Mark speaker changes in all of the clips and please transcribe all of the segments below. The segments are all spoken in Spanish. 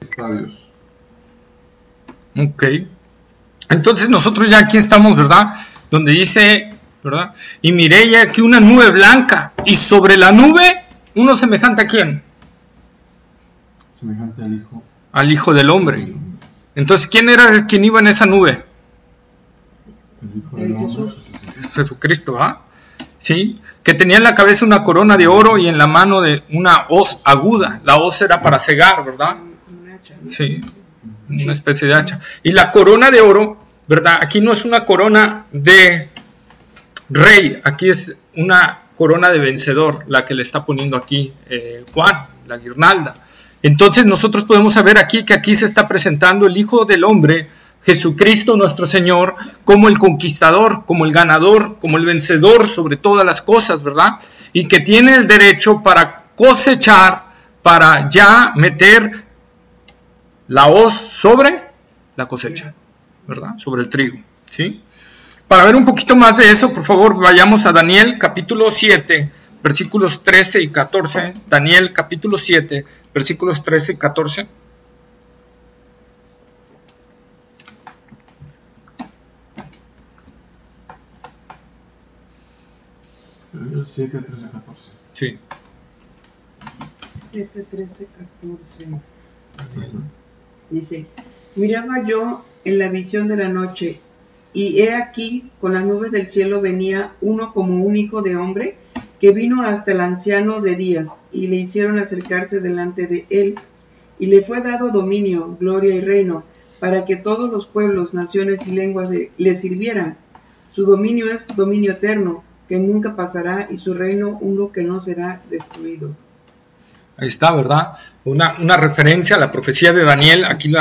Speaker 1: estadios.
Speaker 2: Ok. Entonces nosotros ya aquí estamos, ¿verdad? Donde dice, ¿verdad? Y miré ya aquí una nube blanca, y sobre la nube, uno semejante a ¿quién?
Speaker 1: Semejante al Hijo.
Speaker 2: Al Hijo del Hombre. Entonces, ¿quién era quien iba en esa nube?
Speaker 1: El Hijo del Hombre.
Speaker 2: Jesucristo, ¿ah? ¿Sí? Que tenía en la cabeza una corona de oro y en la mano de una hoz aguda. La hoz era para cegar, ¿verdad? Sí, una especie de hacha. Y la corona de oro, ¿verdad? Aquí no es una corona de rey, aquí es una corona de vencedor, la que le está poniendo aquí Juan, la guirnalda. Entonces nosotros podemos saber aquí que aquí se está presentando el Hijo del Hombre, Jesucristo nuestro Señor, como el conquistador, como el ganador, como el vencedor sobre todas las cosas, ¿verdad? Y que tiene el derecho para cosechar, para ya meter la hoz sobre la cosecha, ¿verdad? Sobre el trigo, ¿sí? Para ver un poquito más de eso, por favor, vayamos a Daniel capítulo 7, versículos 13 y 14. Daniel capítulo 7, versículos 13 y 14.
Speaker 1: El 7, 13, 14.
Speaker 2: Sí.
Speaker 3: 7, 13, 14. Dice, miraba yo en la visión de la noche, y he aquí, con las nubes del cielo venía uno como un hijo de hombre, que vino hasta el anciano de días, y le hicieron acercarse delante de él, y le fue dado dominio, gloria y reino, para que todos los pueblos, naciones y lenguas le sirvieran. Su dominio es dominio eterno, que nunca pasará, y su reino uno que no será destruido.
Speaker 2: Ahí está, ¿verdad? Una referencia a la profecía de Daniel. Aquí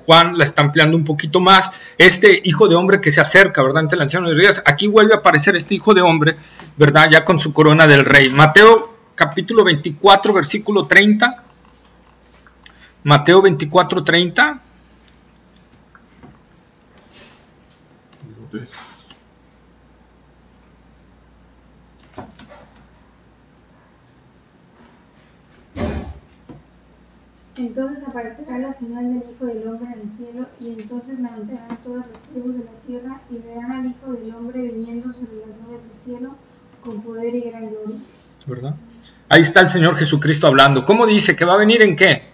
Speaker 2: Juan la está ampliando un poquito más. Este hijo de hombre que se acerca, ¿verdad? Ante el anciano de días. Aquí vuelve a aparecer este hijo de hombre, ¿verdad? Ya con su corona del rey. Mateo capítulo 24, versículo 30. Mateo 24, 30.
Speaker 4: Entonces aparecerá la señal del Hijo del Hombre en el cielo, y entonces lamentarán todas las tribus de la tierra, y verán al Hijo del Hombre viniendo sobre las nubes del cielo, con poder y gran gloria.
Speaker 2: ¿Verdad? Ahí está el Señor Jesucristo hablando. ¿Cómo dice? ¿Que va a venir en qué?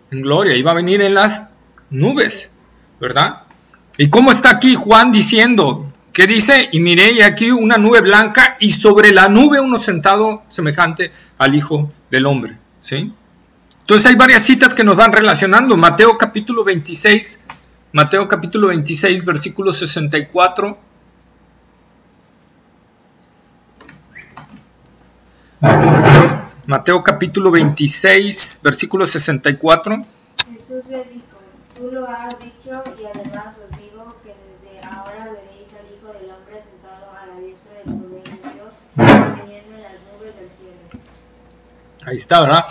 Speaker 2: En gloria, y va a venir en las nubes, ¿verdad? ¿Y cómo está aquí Juan diciendo? ¿Qué dice? Y miré aquí una nube blanca, y sobre la nube uno sentado semejante al Hijo del Hombre, ¿sí? Entonces hay varias citas que nos van relacionando. Mateo capítulo 26, versículo 64. Mateo capítulo 26, versículo 64.
Speaker 4: Jesús le dijo, tú lo has dicho, y además os digo que desde ahora veréis al Hijo del Hombre sentado a la diestra del poder de Dios, viniendo en las nubes del cielo.
Speaker 2: Ahí está, ¿verdad?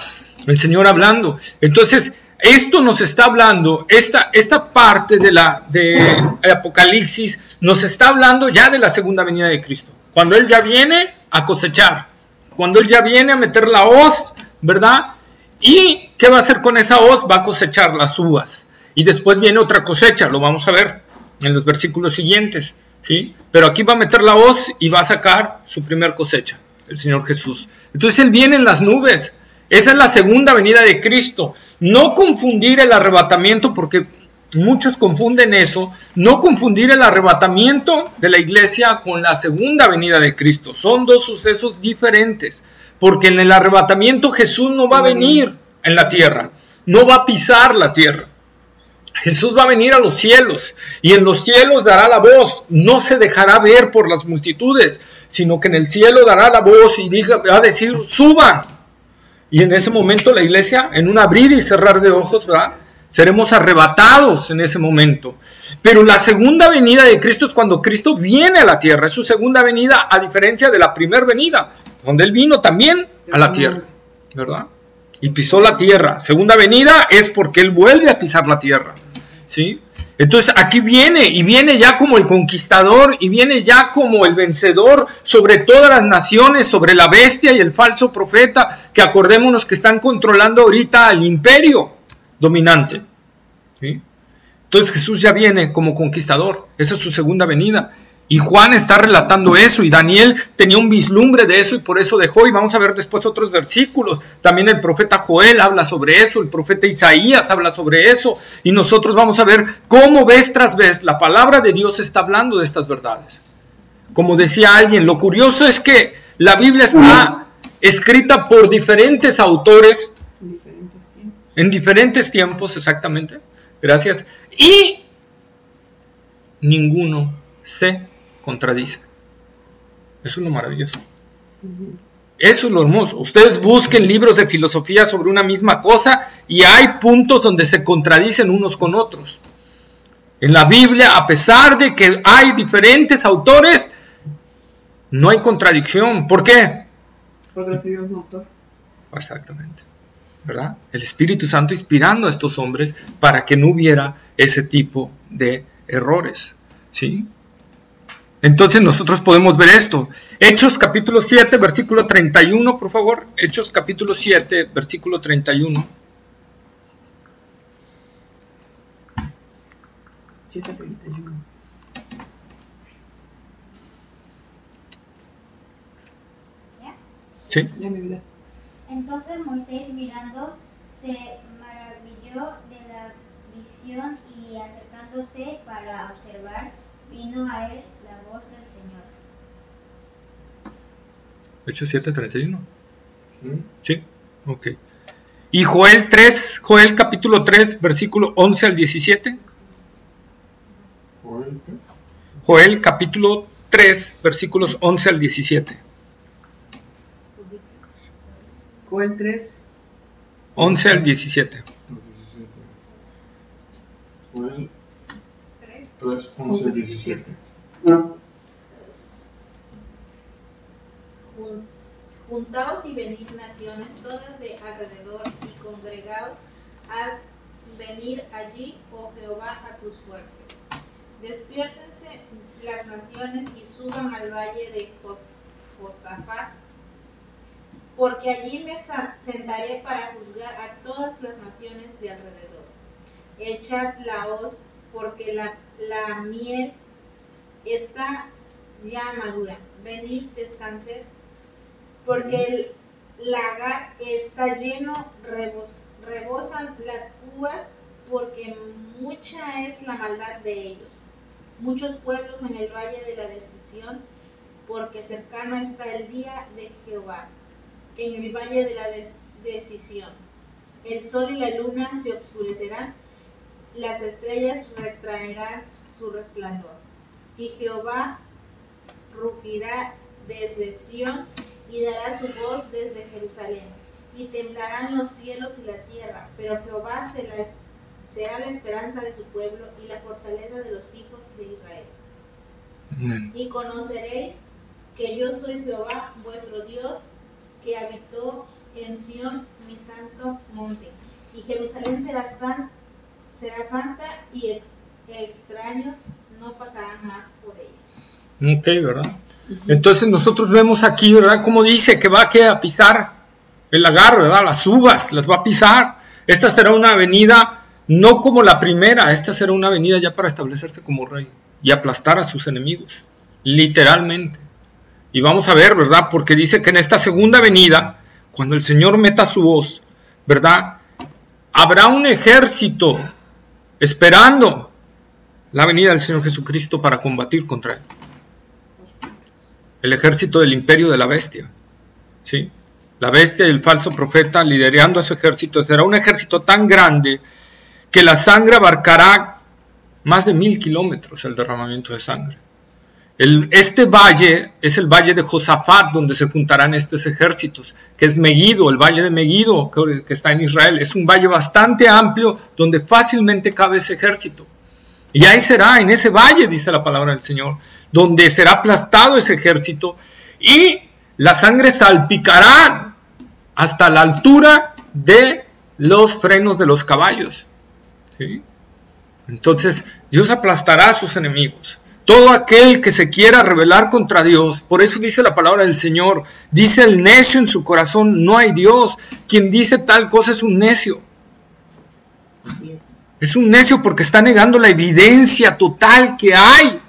Speaker 2: El Señor hablando. Entonces, esto nos está hablando, esta parte de Apocalipsis nos está hablando ya de la segunda venida de Cristo. Cuando Él ya viene a cosechar, cuando Él ya viene a meter la hoz, ¿verdad? ¿Y qué va a hacer con esa hoz? Va a cosechar las uvas. Y después viene otra cosecha, lo vamos a ver en los versículos siguientes, ¿sí? Pero aquí va a meter la hoz y va a sacar su primer cosecha, el Señor Jesús. Entonces Él viene en las nubes. Esa es la segunda venida de Cristo. No confundir el arrebatamiento, porque muchos confunden eso. No confundir el arrebatamiento de la iglesia con la segunda venida de Cristo. Son dos sucesos diferentes. Porque en el arrebatamiento Jesús no va a venir en la tierra. No va a pisar la tierra. Jesús va a venir a los cielos. Y en los cielos dará la voz. No se dejará ver por las multitudes, sino que en el cielo dará la voz y va a decir, suban. Y en ese momento la iglesia, en un abrir y cerrar de ojos, ¿verdad? Seremos arrebatados en ese momento. Pero la segunda venida de Cristo es cuando Cristo viene a la tierra. Es su segunda venida, a diferencia de la primera venida, donde Él vino también a la tierra, ¿verdad? Y pisó la tierra. Segunda venida es porque Él vuelve a pisar la tierra, ¿sí? Entonces aquí viene, y viene ya como el conquistador, y viene ya como el vencedor sobre todas las naciones, sobre la bestia y el falso profeta, que acordémonos que están controlando ahorita al imperio, dominante. ¿Sí? Entonces Jesús ya viene como conquistador. Esa es su segunda venida. Y Juan está relatando eso, y Daniel tenía un vislumbre de eso y por eso dejó, y vamos a ver después otros versículos. También el profeta Joel habla sobre eso, el profeta Isaías habla sobre eso, y nosotros vamos a ver cómo vez tras vez la palabra de Dios está hablando de estas verdades. Como decía alguien, lo curioso es que la Biblia está escrita por diferentes autores en diferentes tiempos, exactamente, gracias, y ninguno se contradice. Eso es lo maravilloso. Eso es lo hermoso. Ustedes busquen libros de filosofía sobre una misma cosa y hay puntos donde se contradicen unos con otros. En la Biblia, a pesar de que hay diferentes autores, no hay contradicción. ¿Por qué?
Speaker 3: Porque escribió un autor.
Speaker 2: Exactamente. ¿Verdad? El Espíritu Santo inspirando a estos hombres para que no hubiera ese tipo de errores. ¿Sí? Entonces nosotros podemos ver esto. Hechos capítulo 7, versículo 31, por favor. Hechos capítulo 7, versículo 31.
Speaker 3: 7:31.
Speaker 2: ¿Sí?
Speaker 3: Ya mi vida.
Speaker 5: Entonces Moisés, mirando, se maravilló de la visión y acercándose para observar, vino a él la voz del Señor.
Speaker 2: Hechos 7, 31. ¿Sí? Ok. Y Joel capítulo 3, versículo 11 al 17. Joel capítulo 3, versículos 11 al 17.
Speaker 3: Joel 3.
Speaker 2: 11 al 17.
Speaker 1: Joel 3, 11 al 17.
Speaker 6: Juntaos y venid naciones todas de alrededor y congregaos, haz venir allí, oh Jehová, a tus fuertes. Despiértense las naciones y suban al valle de Josafat, porque allí me sentaré para juzgar a todas las naciones de alrededor. Echad la hoz, porque la miel está ya madura. Venid, descansed, porque el lagar está lleno, rebosan las uvas, porque mucha es la maldad de ellos. Muchos pueblos en el valle de la decisión, porque cercano está el día de Jehová, en el valle de la decisión. El sol y la luna se oscurecerán, las estrellas retraerán su resplandor. Y Jehová rugirá desde Sión y dará su voz desde Jerusalén. Y temblarán los cielos y la tierra, pero Jehová será la esperanza de su pueblo y la fortaleza de los hijos de Israel.
Speaker 2: Amén.
Speaker 6: Y conoceréis que yo soy Jehová, vuestro Dios, que habitó en Sión, mi santo monte. Y Jerusalén será santa y extraños no pasarán más por ella.
Speaker 2: Ok, ¿verdad? Entonces nosotros vemos aquí, ¿verdad? Como dice que va a pisar el lagar, ¿verdad? Las uvas, las va a pisar. Esta será una venida, no como la primera, esta será una venida ya para establecerse como rey y aplastar a sus enemigos, literalmente. Y vamos a ver, ¿verdad? Porque dice que en esta segunda venida, cuando el Señor meta su voz, ¿verdad? Habrá un ejército esperando la venida del Señor Jesucristo para combatir contra él. El ejército del imperio de la bestia, ¿sí? La bestia y el falso profeta liderando a su ejército. Será un ejército tan grande que la sangre abarcará más de 1000 kilómetros, el derramamiento de sangre. Este valle es el valle de Josafat, donde se juntarán estos ejércitos, que es Megiddo, el valle de Megiddo, que está en Israel. Es un valle bastante amplio, donde fácilmente cabe ese ejército. Y ahí será, en ese valle, dice la palabra del Señor, donde será aplastado ese ejército, y la sangre salpicará hasta la altura de los frenos de los caballos. ¿Sí? Entonces, Dios aplastará a sus enemigos. Todo aquel que se quiera rebelar contra Dios, por eso dice la palabra del Señor, dice el necio en su corazón, no hay Dios. Quien dice tal cosa es un necio. Es un necio porque está negando la evidencia total que hay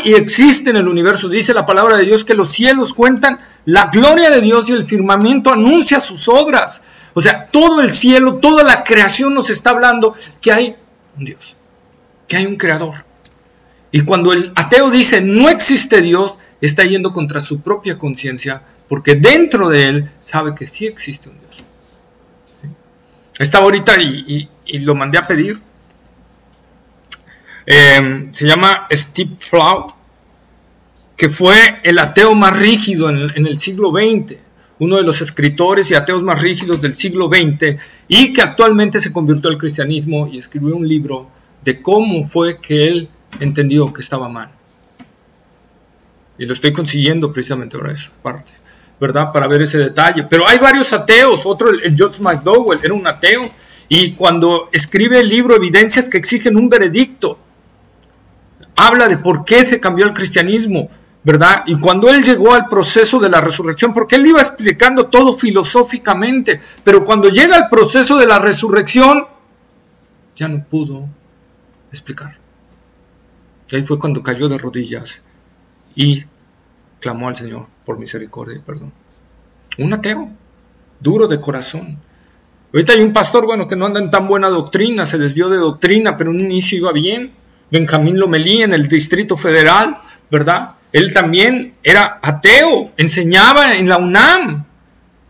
Speaker 2: y existe en el universo. Dice la palabra de Dios que los cielos cuentan la gloria de Dios y el firmamento anuncia sus obras. O sea, todo el cielo, toda la creación nos está hablando que hay un Dios, que hay un creador. Y cuando el ateo dice no existe Dios, está yendo contra su propia conciencia, porque dentro de él sabe que sí existe un Dios. ¿Sí? Estaba ahorita y lo mandé a pedir. Se llama Steve Flau, que fue el ateo más rígido en el siglo XX, uno de los escritores y ateos más rígidos del siglo XX, y que actualmente se convirtió al cristianismo y escribió un libro de cómo fue que él entendió que estaba mal. Y lo estoy consiguiendo precisamente para esa parte, ¿verdad? Para ver ese detalle. Pero hay varios ateos. Otro, el George McDowell, era un ateo. Y cuando escribe el libro Evidencias que exigen un veredicto, habla de por qué se cambió el cristianismo, ¿verdad? Y cuando él llegó al proceso de la resurrección, porque él iba explicando todo filosóficamente, pero cuando llega al proceso de la resurrección, ya no pudo explicar. Y ahí fue cuando cayó de rodillas y clamó al Señor por misericordia y perdón. Un ateo, duro de corazón. Ahorita hay un pastor, bueno, que no anda en tan buena doctrina, se desvió de doctrina, pero en un inicio iba bien. Benjamín Lomelí en el Distrito Federal, ¿verdad? Él también era ateo, enseñaba en la UNAM.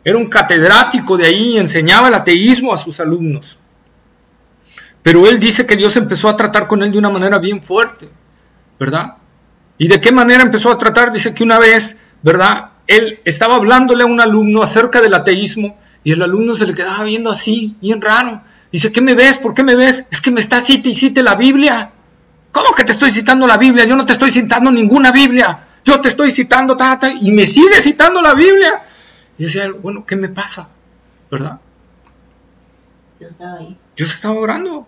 Speaker 2: Era un catedrático de ahí, enseñaba el ateísmo a sus alumnos. Pero él dice que Dios empezó a tratar con él de una manera bien fuerte, ¿verdad? ¿Y de qué manera empezó a tratar? Dice que una vez, ¿verdad? Él estaba hablándole a un alumno acerca del ateísmo y el alumno se le quedaba viendo así, bien raro. Dice, ¿qué me ves? ¿Por qué me ves? Es que me está cite y cite la Biblia. ¿Cómo que te estoy citando la Biblia? Yo no te estoy citando ninguna Biblia. Yo te estoy citando, y me sigue citando la Biblia. Y decía, bueno, ¿qué me pasa? ¿Verdad?
Speaker 7: Yo estaba ahí.
Speaker 2: Dios estaba orando.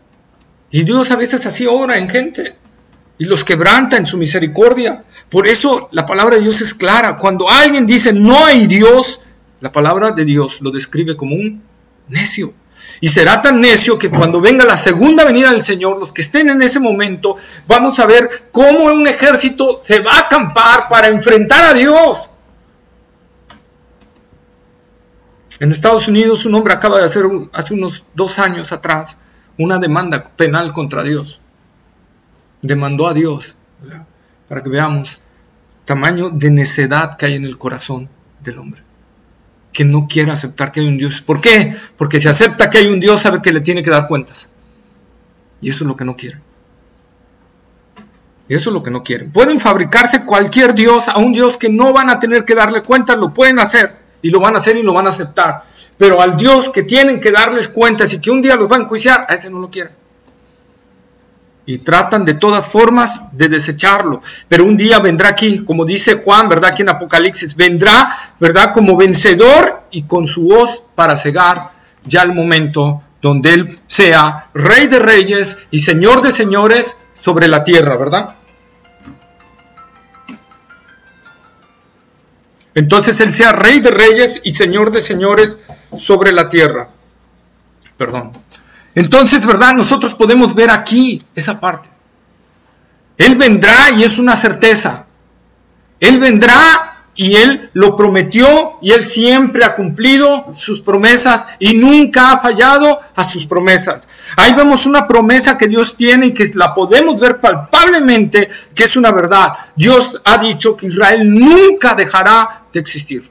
Speaker 2: Y Dios a veces así ora en gente. Y los quebranta en su misericordia. Por eso la palabra de Dios es clara. Cuando alguien dice no hay Dios, la palabra de Dios lo describe como un necio. Y será tan necio que cuando venga la segunda venida del Señor, los que estén en ese momento, vamos a ver cómo un ejército se va a acampar para enfrentar a Dios. En Estados Unidos un hombre acaba de hacer hace unos 2 años atrás una demanda penal contra Dios. Demandó a Dios, ¿verdad? Para que veamos el tamaño de necedad que hay en el corazón del hombre, que no quiere aceptar que hay un Dios. ¿Por qué? Porque si acepta que hay un Dios, sabe que le tiene que dar cuentas. Y eso es lo que no quieren. Eso es lo que no quieren. Pueden fabricarse cualquier Dios, a un Dios que no van a tener que darle cuentas, lo pueden hacer. Y lo van a hacer y lo van a aceptar. Pero al Dios que tienen que darles cuentas y que un día los va a enjuiciar, a ese no lo quieren. Y tratan de todas formas de desecharlo. Pero un día vendrá aquí, como dice Juan, ¿verdad? Aquí en Apocalipsis, vendrá, ¿verdad? Como vencedor y con su hoz para cegar ya el momento donde Él sea Rey de Reyes y Señor de Señores sobre la tierra, ¿verdad? Entonces Él sea Rey de Reyes y Señor de Señores sobre la tierra. Perdón. Entonces, ¿verdad? Nosotros podemos ver aquí esa parte. Él vendrá y es una certeza. Él vendrá y Él lo prometió y Él siempre ha cumplido sus promesas y nunca ha fallado a sus promesas. Ahí vemos una promesa que Dios tiene y que la podemos ver palpablemente que es una verdad. Dios ha dicho que Israel nunca dejará de existir.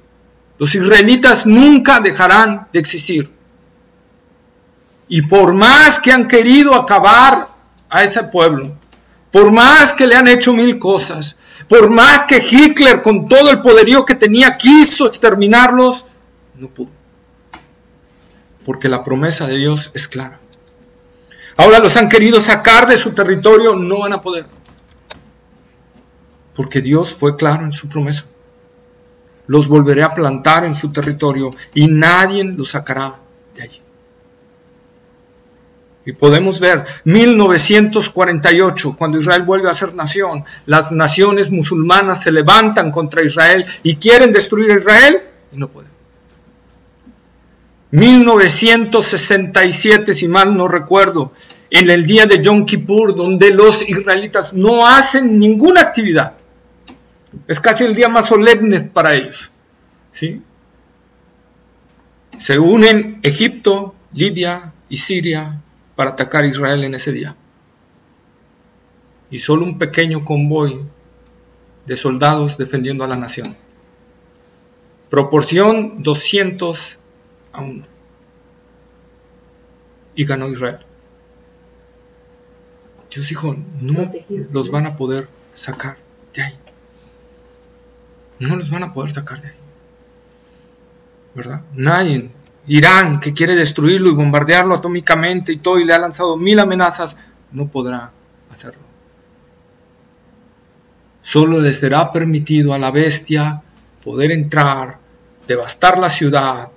Speaker 2: Los israelitas nunca dejarán de existir. Y por más que han querido acabar a ese pueblo, por más que le han hecho 1000 cosas, por más que Hitler con todo el poderío que tenía quiso exterminarlos, no pudo. Porque la promesa de Dios es clara. Ahora los han querido sacar de su territorio, no van a poder. Porque Dios fue claro en su promesa. Los volveré a plantar en su territorio y nadie los sacará de allí. Y podemos ver 1948, cuando Israel vuelve a ser nación, las naciones musulmanas se levantan contra Israel y quieren destruir a Israel y no pueden. 1967, si mal no recuerdo, en el día de Yom Kippur, donde los israelitas no hacen ninguna actividad. Es casi el día más solemne para ellos. ¿Sí? Se unen Egipto, Libia y Siria para atacar a Israel en ese día. Y solo un pequeño convoy de soldados defendiendo a la nación. Proporción 200 a 1. Y ganó Israel. Dios dijo, no los van a poder sacar de ahí. No los van a poder sacar de ahí. ¿Verdad? Nadie. Irán, que quiere destruirlo y bombardearlo atómicamente y todo, y le ha lanzado 1000 amenazas, no podrá hacerlo. Solo le será permitido a la bestia poder entrar, devastar la ciudad,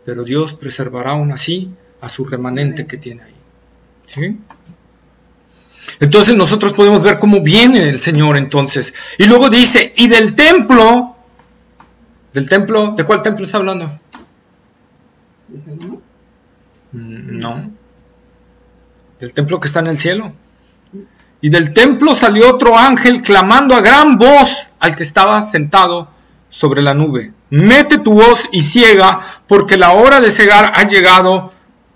Speaker 2: pero Dios preservará aún así a su remanente que tiene ahí. ¿Sí? Entonces nosotros podemos ver cómo viene el Señor entonces. Y luego dice, y del templo, ¿de cuál templo está hablando? No. Del templo que está en el cielo. Y del templo salió otro ángel clamando a gran voz al que estaba sentado sobre la nube. Mete tu hoz y ciega, porque la hora de cegar ha llegado,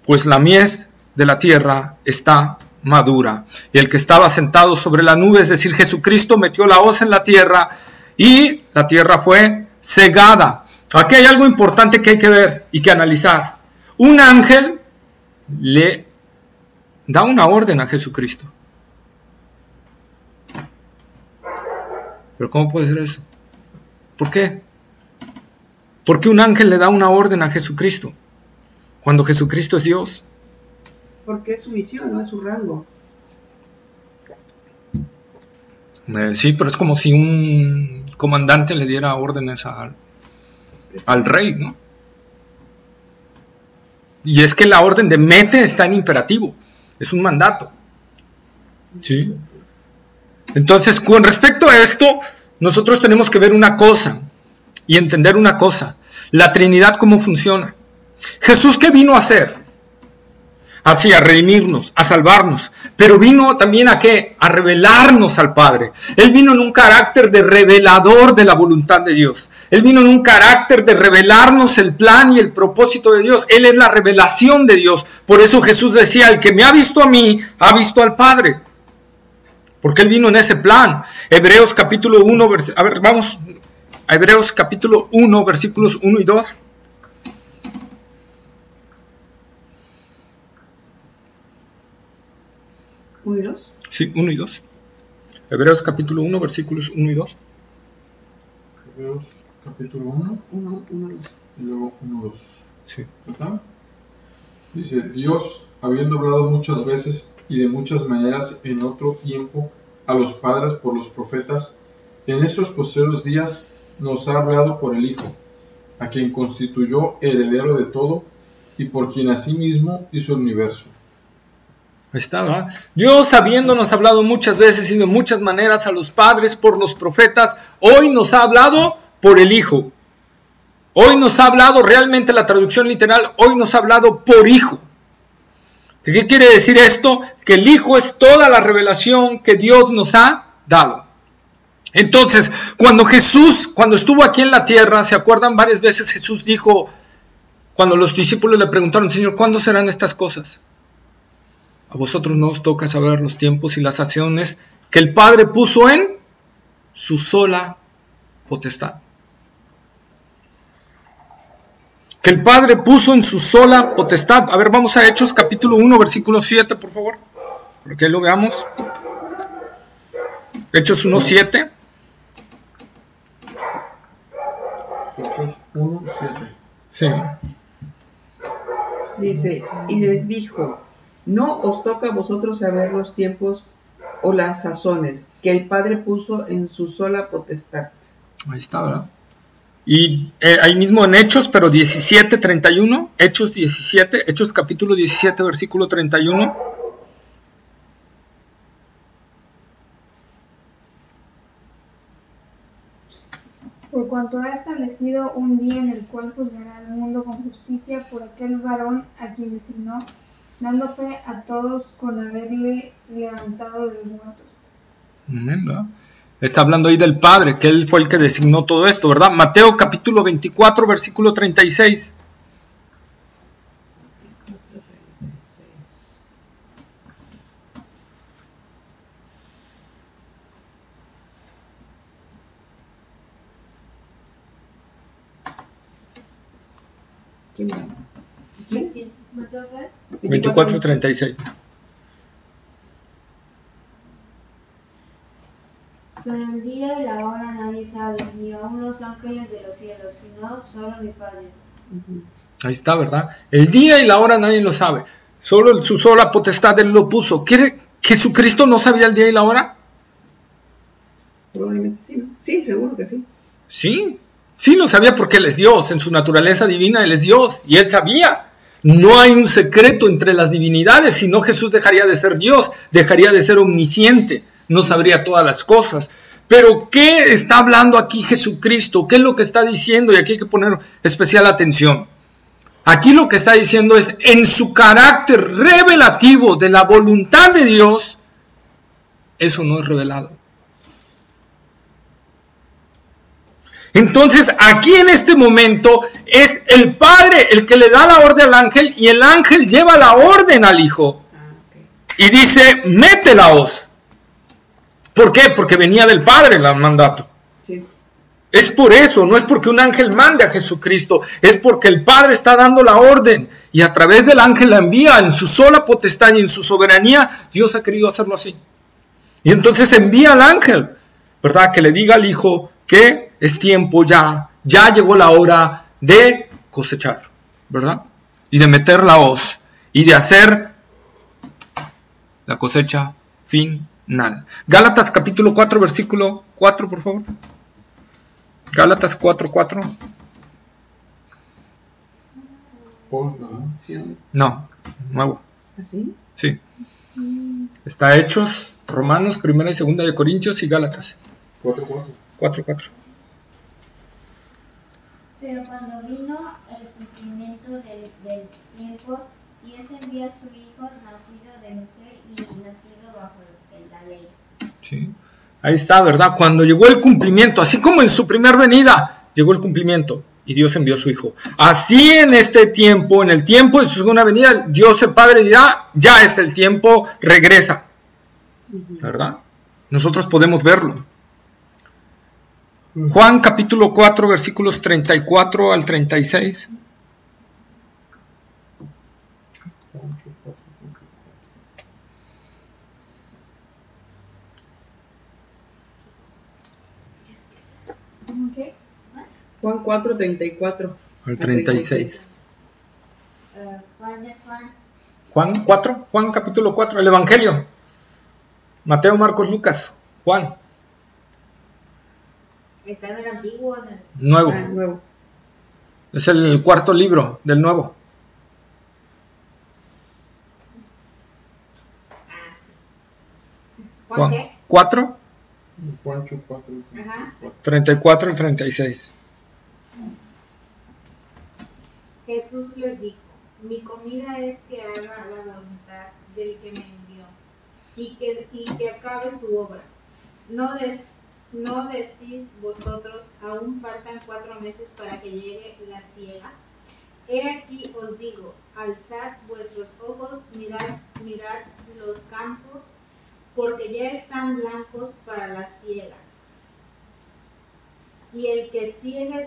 Speaker 2: pues la mies de la tierra está madura. Y el que estaba sentado sobre la nube, es decir, Jesucristo, metió la hoz en la tierra y la tierra fue cegada. Aquí hay algo importante que hay que ver y que analizar. Un ángel le da una orden a Jesucristo. ¿Pero cómo puede ser eso? ¿Por qué? ¿Por qué un ángel le da una orden a Jesucristo cuando Jesucristo es Dios?
Speaker 3: Porque es su misión, no es su rango.
Speaker 2: Sí, pero es como si un comandante le diera órdenes al rey, ¿no? Y es que la orden de mete está en imperativo, es un mandato. ¿Sí? Entonces, con respecto a esto, nosotros tenemos que ver una cosa y entender una cosa. La Trinidad, ¿cómo funciona? Jesús, ¿qué vino a hacer? Así, a redimirnos, a salvarnos. Pero vino también a ¿qué? A revelarnos al Padre. Él vino en un carácter de revelador de la voluntad de Dios. Él vino en un carácter de revelarnos el plan y el propósito de Dios. Él es la revelación de Dios. Por eso Jesús decía, el que me ha visto a mí, ha visto al Padre. Porque Él vino en ese plan. Hebreos capítulo 1, a ver, vamos a Hebreos capítulo 1, versículos 1 y 2.
Speaker 3: ¿1 y 2?
Speaker 2: Sí, 1 y 2. Hebreos capítulo 1, versículos 1 y 2.
Speaker 1: Hebreos capítulo 1.
Speaker 3: 1, 2.
Speaker 1: Y luego 1, 2.
Speaker 2: Sí.
Speaker 1: ¿Está? Dice, Dios, habiendo hablado muchas veces y de muchas maneras en otro tiempo a los padres por los profetas, en estos posteriores días nos ha hablado por el Hijo, a quien constituyó heredero de todo y por quien asimismo hizo el universo.
Speaker 2: Ahí está, ¿verdad? Dios, habiéndonos hablado muchas veces y de muchas maneras a los padres por los profetas, hoy nos ha hablado por el Hijo. Hoy nos ha hablado, realmente la traducción literal, hoy nos ha hablado por Hijo. ¿Qué quiere decir esto? Que el Hijo es toda la revelación que Dios nos ha dado. Entonces, cuando estuvo aquí en la tierra, ¿se acuerdan? Varias veces Jesús dijo, cuando los discípulos le preguntaron, Señor, ¿cuándo serán estas cosas? A vosotros no os toca saber los tiempos y las acciones que el Padre puso en su sola potestad. Que el Padre puso en su sola potestad. A ver, vamos a Hechos capítulo 1, versículo 7, por favor. Para que lo veamos. Hechos 1, 7.
Speaker 1: Hechos 1, 7.
Speaker 2: Sí.
Speaker 3: Dice, y les dijo, no os toca a vosotros saber los tiempos o las sazones que el Padre puso en su sola potestad.
Speaker 2: Ahí está, ¿verdad? Y ahí mismo en Hechos, pero 17, 31, Hechos 17, Hechos capítulo 17, versículo 31.
Speaker 4: Por cuanto ha establecido un día en el cual juzgará al mundo con justicia por aquel varón a quien designó, dando fe a todos con haberle levantado de los muertos.
Speaker 2: ¿Verdad? Está hablando ahí del Padre, que Él fue el que designó todo esto, ¿verdad? Mateo capítulo 24, versículo 36.
Speaker 3: ¿Quién va? ¿Quién?
Speaker 2: 24, 36.
Speaker 5: Pero el día y la hora nadie sabe, ni aun los ángeles de los cielos, sino solo mi Padre.
Speaker 2: Ahí está, ¿verdad? El día y la hora nadie lo sabe. Solo su sola potestad Él lo puso. ¿Quiere Jesucristo no sabía el día y la hora?
Speaker 3: Probablemente sí, ¿no? Sí, seguro que sí.
Speaker 2: Sí, sí lo sabía porque Él es Dios. En su naturaleza divina Él es Dios. Y Él sabía. No hay un secreto entre las divinidades, si no Jesús dejaría de ser Dios, dejaría de ser omnisciente, no sabría todas las cosas. Pero ¿qué está hablando aquí Jesucristo? ¿Qué es lo que está diciendo? Y aquí hay que poner especial atención. Aquí lo que está diciendo es, en su carácter revelativo de la voluntad de Dios, eso no es revelado. Entonces, aquí en este momento es el Padre el que le da la orden al ángel y el ángel lleva la orden al Hijo. Y dice, mételaos. ¿Por qué? Porque venía del Padre el mandato.
Speaker 3: Sí.
Speaker 2: Es por eso, no es porque un ángel mande a Jesucristo, es porque el Padre está dando la orden y a través del ángel la envía en su sola potestad y en su soberanía. Dios ha querido hacerlo así. Y entonces envía al ángel, ¿verdad? Que le diga al Hijo que es tiempo ya llegó la hora de cosechar, ¿verdad? Y de meter la hoz y de hacer la cosecha final. Gálatas capítulo 4, versículo 4, por favor. Gálatas 4:4. No, nuevo.
Speaker 3: ¿Así?
Speaker 2: Sí. Está Hechos, Romanos, 1 y 2 de Corintios y Gálatas. 4:4.
Speaker 5: Pero cuando vino el cumplimiento del tiempo, Dios envió a su Hijo, nacido de mujer y nacido bajo la ley.
Speaker 2: Sí. Ahí está, ¿verdad? Cuando llegó el cumplimiento, así como en su primer venida, llegó el cumplimiento y Dios envió a su Hijo. Así en este tiempo, en el tiempo de su segunda venida, Dios el Padre dirá, ya es el tiempo, regresa. ¿Verdad? Nosotros podemos verlo. Juan capítulo 4, versículos 34 al 36.
Speaker 4: ¿Qué?
Speaker 3: Juan 4, 34.
Speaker 2: Al 36.
Speaker 5: ¿Cuál de Juan?
Speaker 2: Juan 4, Juan capítulo 4, el Evangelio. Mateo, Marcos, Lucas, Juan.
Speaker 6: ¿Está en el antiguo o en el
Speaker 2: Nuevo.
Speaker 3: Nuevo.
Speaker 2: Es el cuarto libro del Nuevo.
Speaker 6: Juan qué?
Speaker 2: 4,
Speaker 1: Juancho 4,
Speaker 6: Ajá.
Speaker 2: 34 y 36.
Speaker 6: Jesús les dijo, mi comida es que haga la voluntad del que me envió y que acabe su obra. No decís vosotros, aún faltan 4 meses para que llegue la siega. He aquí os digo, alzad vuestros ojos, mirad los campos, porque ya están blancos para la siega. Y el que siega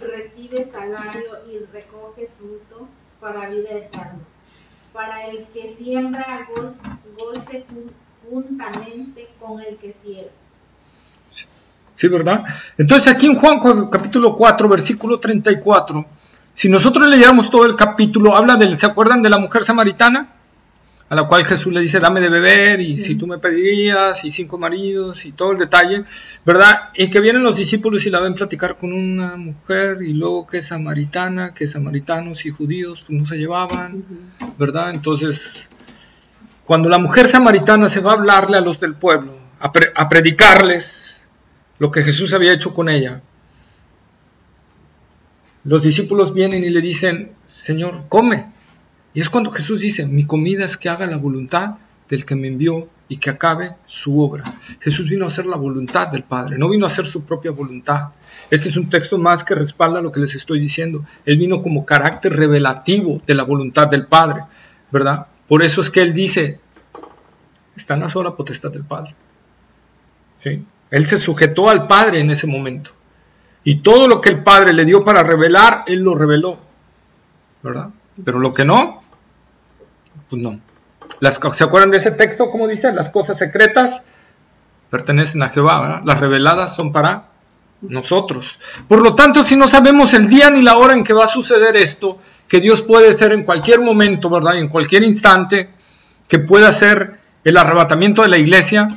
Speaker 6: recibe salario y recoge fruto para vida eterna. Para el que siembra goce juntamente con el que siega.
Speaker 2: Sí, ¿verdad? Entonces aquí en Juan capítulo 4, versículo 34, si nosotros leyéramos todo el capítulo, habla ¿se acuerdan de la mujer samaritana? A la cual Jesús le dice, dame de beber, y si tú me pedirías, y 5 maridos, y todo el detalle, ¿verdad? Y que vienen los discípulos y la ven platicar con una mujer, y luego que es samaritana, que samaritanos y judíos pues, no se llevaban, ¿verdad? Entonces, cuando la mujer samaritana se va a hablarle a los del pueblo, a predicarles lo que Jesús había hecho con ella, los discípulos vienen y le dicen, Señor, come. Y es cuando Jesús dice, mi comida es que haga la voluntad del que me envió y que acabe su obra. Jesús vino a hacer la voluntad del Padre, no vino a hacer su propia voluntad. Este es un texto más que respalda lo que les estoy diciendo. Él vino como carácter revelativo de la voluntad del Padre, ¿verdad? Por eso es que Él dice, está en la sola potestad del Padre. ¿Sí? Él se sujetó al Padre en ese momento. Y todo lo que el Padre le dio para revelar, Él lo reveló, ¿verdad? Pero lo que no, pues no. ¿Se acuerdan de ese texto? ¿Cómo dice? Las cosas secretas pertenecen a Jehová, ¿verdad? Las reveladas son para nosotros. Por lo tanto, si no sabemos el día ni la hora en que va a suceder esto, que Dios puede ser en cualquier momento, ¿verdad? Y en cualquier instante, que pueda ser el arrebatamiento de la iglesia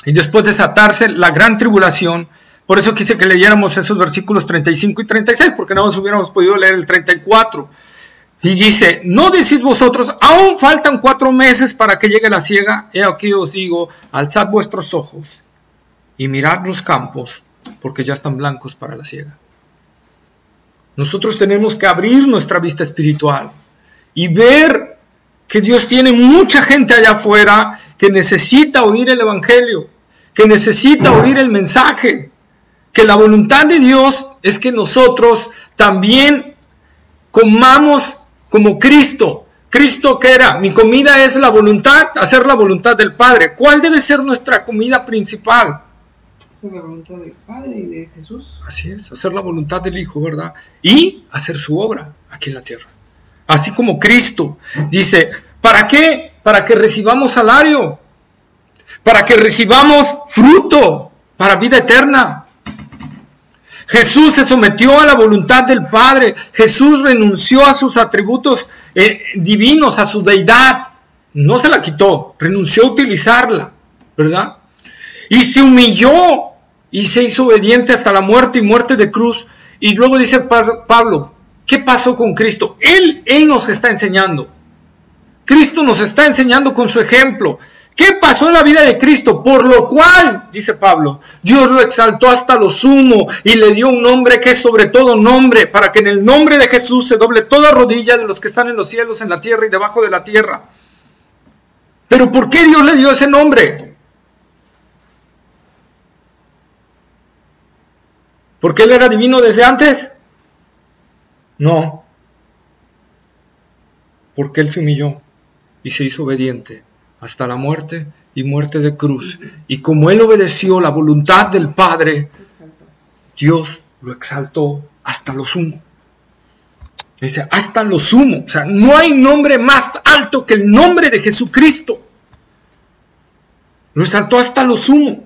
Speaker 2: y después desatarse la gran tribulación. Por eso quise que leyéramos esos versículos 35 y 36, porque nada más hubiéramos podido leer el 34. Y dice, ¿no decís vosotros, aún faltan 4 meses para que llegue la siega? He aquí os digo, alzad vuestros ojos y mirad los campos, porque ya están blancos para la siega. Nosotros tenemos que abrir nuestra vista espiritual y ver que Dios tiene mucha gente allá afuera que necesita oír el evangelio, que necesita oír el mensaje, que la voluntad de Dios es que nosotros también comamos como Cristo. ¿Cristo qué era? Mi comida es la voluntad, hacer la voluntad del Padre. ¿Cuál debe ser nuestra comida principal?
Speaker 3: Hacer la voluntad del Padre y de Jesús.
Speaker 2: Así es, hacer la voluntad del Hijo, ¿verdad? Y hacer su obra aquí en la tierra. Así como Cristo dice, ¿para qué? Para que recibamos salario, para que recibamos fruto para vida eterna. Jesús se sometió a la voluntad del Padre. Jesús renunció a sus atributos divinos, a su deidad. No se la quitó, renunció a utilizarla, ¿verdad? Y se humilló y se hizo obediente hasta la muerte y muerte de cruz. Y luego dice Pablo, ¿qué pasó con Cristo? Él nos está enseñando. Cristo nos está enseñando con su ejemplo. ¿Qué pasó en la vida de Cristo? Por lo cual, dice Pablo, Dios lo exaltó hasta lo sumo y le dio un nombre que es sobre todo nombre, para que en el nombre de Jesús se doble toda rodilla de los que están en los cielos, en la tierra y debajo de la tierra. ¿Pero por qué Dios le dio ese nombre? ¿Porque Él era divino desde antes? No. Porque Él se humilló y se hizo obediente hasta la muerte y muerte de cruz. Y como Él obedeció la voluntad del Padre, Dios lo exaltó hasta lo sumo. Dice, hasta lo sumo. O sea, no hay nombre más alto que el nombre de Jesucristo. Lo exaltó hasta lo sumo.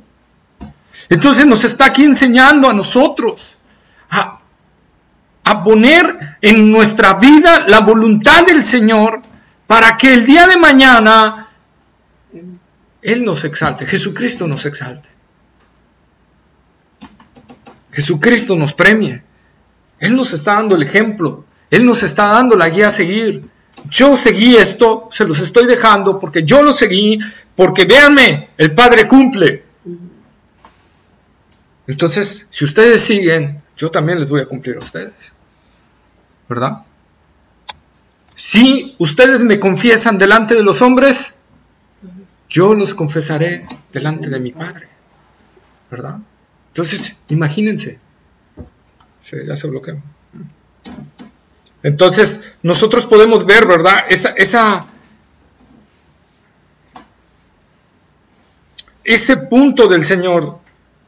Speaker 2: Entonces nos está aquí enseñando a nosotros a poner en nuestra vida la voluntad del Señor para que el día de mañana Él nos exalte, Jesucristo nos exalte. Jesucristo nos premie. Él nos está dando el ejemplo. Él nos está dando la guía a seguir. Yo seguí esto, se los estoy dejando porque yo lo seguí, porque véanme, el Padre cumple. Entonces, si ustedes siguen, yo también les voy a cumplir a ustedes. ¿Verdad? Si ustedes me confiesan delante de los hombres, yo los confesaré delante de mi Padre, ¿verdad? Entonces, imagínense. Sí, ya se bloqueó. Entonces, nosotros podemos ver, ¿verdad? Ese punto del Señor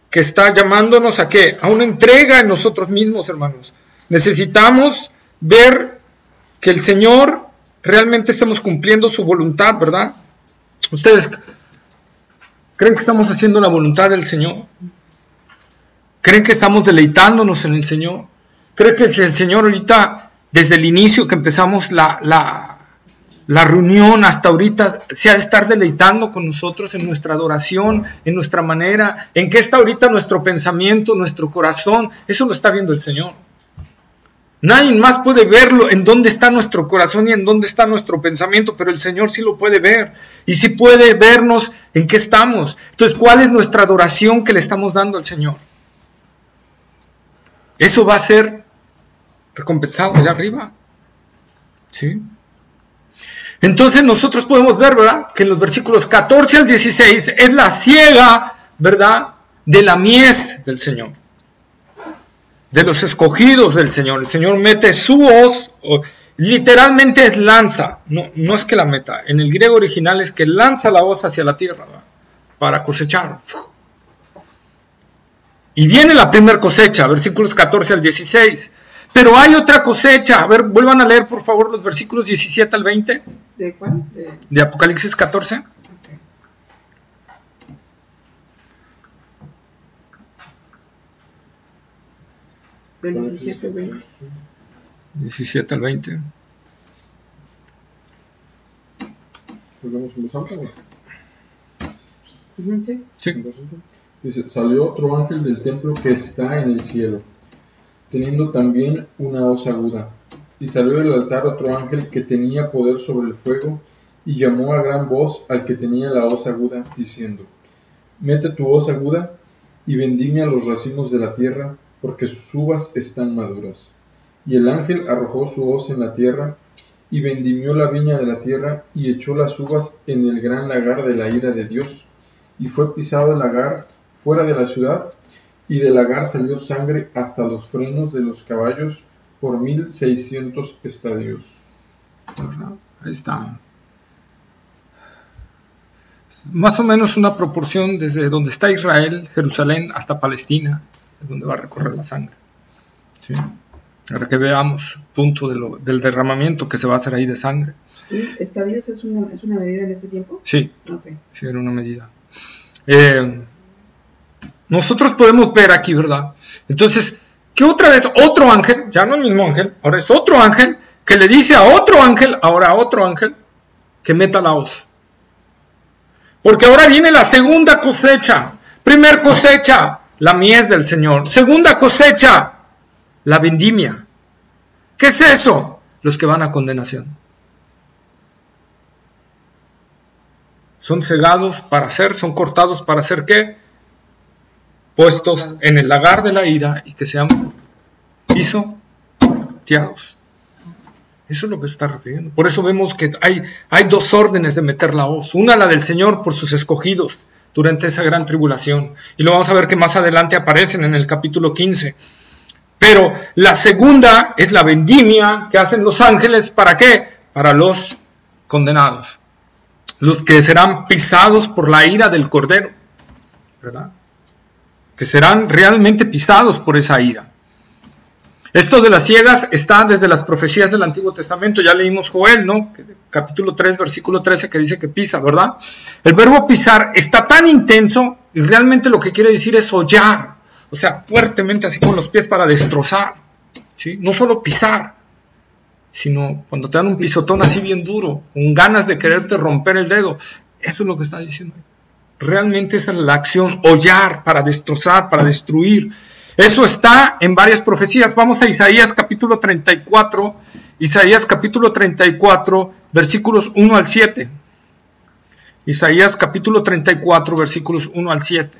Speaker 2: que está llamándonos ¿a qué? A una entrega en nosotros mismos, hermanos. Necesitamos ver que el Señor realmente estemos cumpliendo su voluntad, ¿verdad? ¿Ustedes creen que estamos haciendo la voluntad del Señor? ¿Creen que estamos deleitándonos en el Señor? ¿Creen que el Señor ahorita, desde el inicio que empezamos la reunión hasta ahorita, se ha de estar deleitando con nosotros en nuestra adoración, en nuestra manera? ¿En qué está ahorita nuestro pensamiento, nuestro corazón? Eso lo está viendo el Señor. Nadie más puede verlo, en dónde está nuestro corazón y en dónde está nuestro pensamiento, pero el Señor sí lo puede ver, y sí puede vernos en qué estamos. Entonces, ¿cuál es nuestra adoración que le estamos dando al Señor? Eso va a ser recompensado allá arriba, ¿sí? Entonces nosotros podemos ver, ¿verdad?, que en los versículos 14 al 16 es la siega, ¿verdad?, de la mies del Señor, de los escogidos del Señor. El Señor mete su hoz, literalmente es lanza, no es que la meta, en el griego original es que lanza la hoz hacia la tierra, ¿verdad?, para cosechar. Y viene la primera cosecha, versículos 14 al 16. Pero hay otra cosecha. A ver, vuelvan a leer por favor los versículos 17 al 20.
Speaker 3: ¿De cuál?
Speaker 2: De Apocalipsis 14.
Speaker 3: Okay. Del 17 al 20.
Speaker 2: 17 al 20.
Speaker 1: ¿Podemos empezar?
Speaker 3: Sí.
Speaker 2: Sí.
Speaker 1: Dice, salió otro ángel del templo que está en el cielo, teniendo también una hoz aguda. Y salió del altar otro ángel que tenía poder sobre el fuego, y llamó a gran voz al que tenía la hoz aguda, diciendo, mete tu hoz aguda y vendimia los racimos de la tierra, porque sus uvas están maduras. Y el ángel arrojó su hoz en la tierra, y vendimió la viña de la tierra, y echó las uvas en el gran lagar de la ira de Dios. Y fue pisado el lagar fuera de la ciudad, y del lagar salió sangre hasta los frenos de los caballos por 1600 estadios.
Speaker 2: Ahí está. Más o menos una proporción desde donde está Israel, Jerusalén, hasta Palestina, es donde va a recorrer la sangre. ¿Sí? Para que veamos punto del derramamiento que se va a hacer ahí de sangre.
Speaker 3: ¿Sí? ¿Estadios es una medida en ese tiempo?
Speaker 2: Sí,
Speaker 3: Okay.
Speaker 2: Sí, era una medida. Nosotros podemos ver aquí, ¿verdad? Entonces, que otra vez otro ángel, ya no el mismo ángel, ahora es otro ángel, que le dice a otro ángel, ahora a otro ángel, que meta la hoz. Porque ahora viene la segunda cosecha. Primer cosecha, la mies del Señor. Segunda cosecha, la vendimia. ¿Qué es eso? Los que van a condenación. Son cegados para hacer, son cortados para hacer ¿qué? Puestos en el lagar de la ira y que sean pisoteados. Eso es lo que se está refiriendo. Por eso vemos que hay dos órdenes de meter la hoz. Una, la del Señor por sus escogidos durante esa gran tribulación. Y lo vamos a ver que más adelante aparecen en el capítulo 15. Pero la segunda es la vendimia que hacen los ángeles. ¿Para qué? Para los condenados. Los que serán pisados por la ira del Cordero. ¿Verdad? Que serán realmente pisados por esa ira. Esto de las ciegas está desde las profecías del Antiguo Testamento. Ya leímos Joel, ¿no? Capítulo 3, versículo 13, que dice que pisa, ¿verdad? El verbo pisar está tan intenso y realmente lo que quiere decir es hollar. O sea, fuertemente así con los pies para destrozar. ¿Sí? No solo pisar, sino cuando te dan un pisotón así bien duro, con ganas de quererte romper el dedo. Eso es lo que está diciendo. Realmente esa es la acción, hollar, para destrozar, para destruir. Eso está en varias profecías. Vamos a Isaías capítulo 34, Isaías capítulo 34, versículos 1 al 7. Isaías capítulo 34, versículos 1 al 7.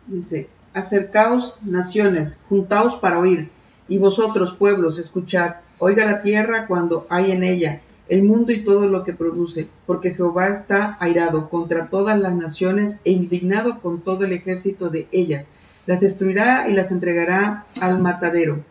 Speaker 3: Dice, acercaos naciones, juntaos para oír. Y vosotros, pueblos, escuchad, oiga la tierra cuando hay en ella, el mundo y todo lo que produce, porque Jehová está airado contra todas las naciones e indignado con todo el ejército de ellas. Las destruirá y las entregará al matadero,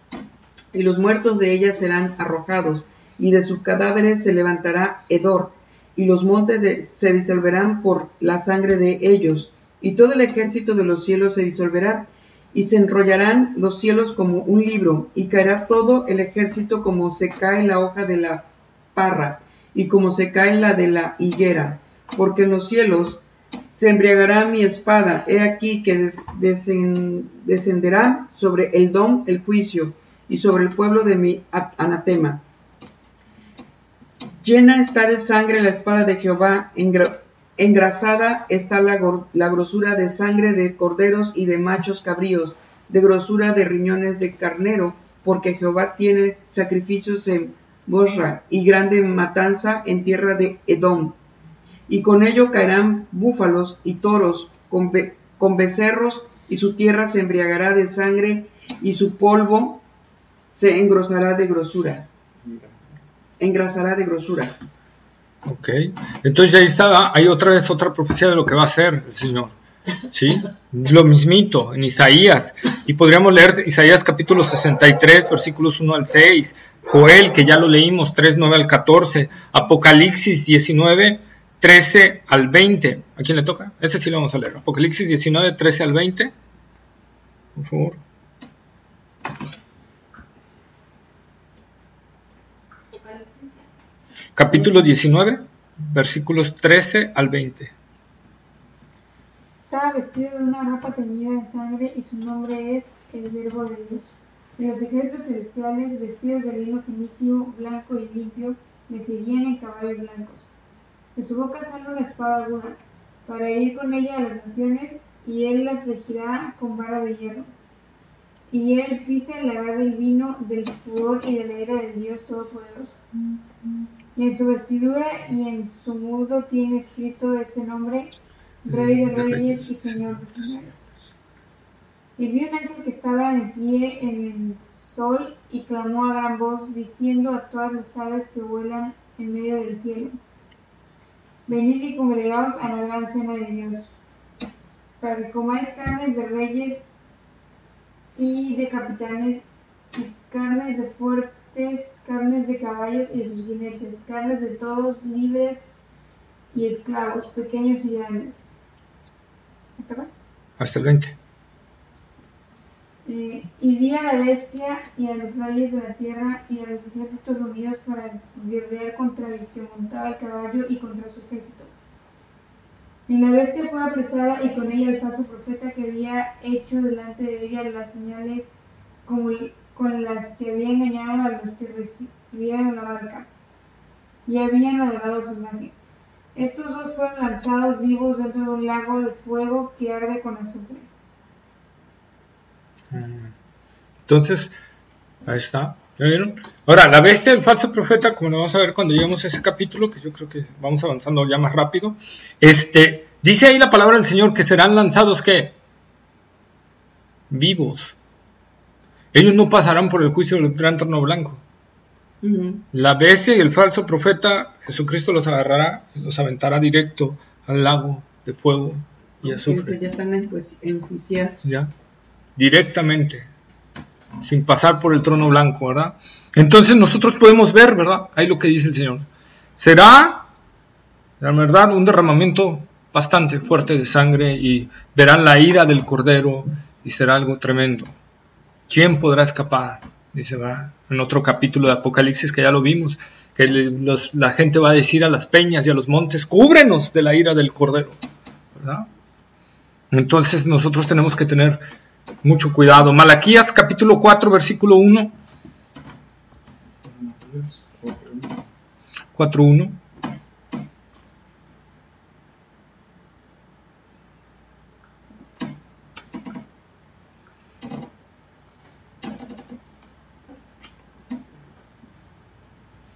Speaker 3: y los muertos de ellas serán arrojados, y de sus cadáveres se levantará hedor, y los montes se disolverán por la sangre de ellos, y todo el ejército de los cielos se disolverá, y se enrollarán los cielos como un libro, y caerá todo el ejército como se cae la hoja de la parra, y como se cae la de la higuera. Porque en los cielos se embriagará mi espada, he aquí que descenderá sobre Edom el juicio, y sobre el pueblo de mi anatema. Llena está de sangre la espada de Jehová, engrasada está la grosura de sangre de corderos y de machos cabríos, de grosura de riñones de carnero, porque Jehová tiene sacrificios en Bosra y grande matanza en tierra de Edom. y con ello caerán búfalos y toros con becerros, y su tierra se embriagará de sangre, y su polvo se engrosará de grosura. Engrasará de grosura.
Speaker 2: Ok, entonces ahí está, hay otra vez otra profecía de lo que va a hacer el Señor, ¿sí? Lo mismito en Isaías, y podríamos leer Isaías capítulo 63, versículos 1 al 6, Joel, que ya lo leímos, 3, 9 al 14, Apocalipsis 19, 13 al 20, ¿a quién le toca? Ese sí lo vamos a leer, Apocalipsis 19, 13 al 20, por favor. Capítulo 19, versículos 13 al 20.
Speaker 4: Estaba vestido de una ropa teñida en sangre y su nombre es el Verbo de Dios. Y los ejércitos celestiales, vestidos de lino finísimo, blanco y limpio, le seguían en caballos blancos. De su boca sale una espada aguda, para herir con ella a las naciones, y él las regirá con vara de hierro. Y él pisa el lagar del vino, del furor y de la ira del Dios Todopoderoso. Y en su vestidura y en su muslo tiene escrito ese nombre, Rey de Reyes y Señor de Señores. Y vi un ángel que estaba en pie en el sol y clamó a gran voz, diciendo a todas las aves que vuelan en medio del cielo: venid y congregaos a la gran cena de Dios, para que comáis carnes de reyes y de capitanes, y carnes de fuertes, carnes de caballos y de sus jinetes, carnes de todos, libres y esclavos, pequeños y grandes. ¿Hasta acá?
Speaker 2: Hasta el 20.
Speaker 4: Y vi a la bestia y a los reyes de la tierra y a los ejércitos reunidos para guerrear contra el que montaba el caballo y contra su ejército. Y la bestia fue apresada y con ella el falso profeta que había hecho delante de ella las señales con las que había engañado a los que recibieron la marca y habían adorado su imagen. Estos dos fueron lanzados vivos dentro de un lago de fuego que arde con azufre.
Speaker 2: Entonces, ahí está. ¿Ya vieron? Ahora, la bestia del falso profeta, como lo vamos a ver cuando lleguemos a ese capítulo, que yo creo que vamos avanzando ya más rápido, dice ahí la palabra del Señor que serán lanzados, ¿qué? Vivos. Ellos no pasarán por el juicio del gran trono blanco. La bestia y el falso profeta, Jesucristo los agarrará y los aventará directo al lago de fuego y azufre.
Speaker 3: Ya están enjuiciados.
Speaker 2: Ya, directamente, sin pasar por el trono blanco, ¿verdad? Entonces nosotros podemos ver, ¿verdad? Ahí lo que dice el Señor. Será, la verdad, un derramamiento bastante fuerte de sangre y verán la ira del Cordero y será algo tremendo. ¿Quién podrá escapar? Dice, va, en otro capítulo de Apocalipsis que ya lo vimos, que la gente va a decir a las peñas y a los montes, cúbrenos de la ira del Cordero, ¿verdad? Entonces nosotros tenemos que tener mucho cuidado. Malaquías capítulo 4 versículo 1. 4:1.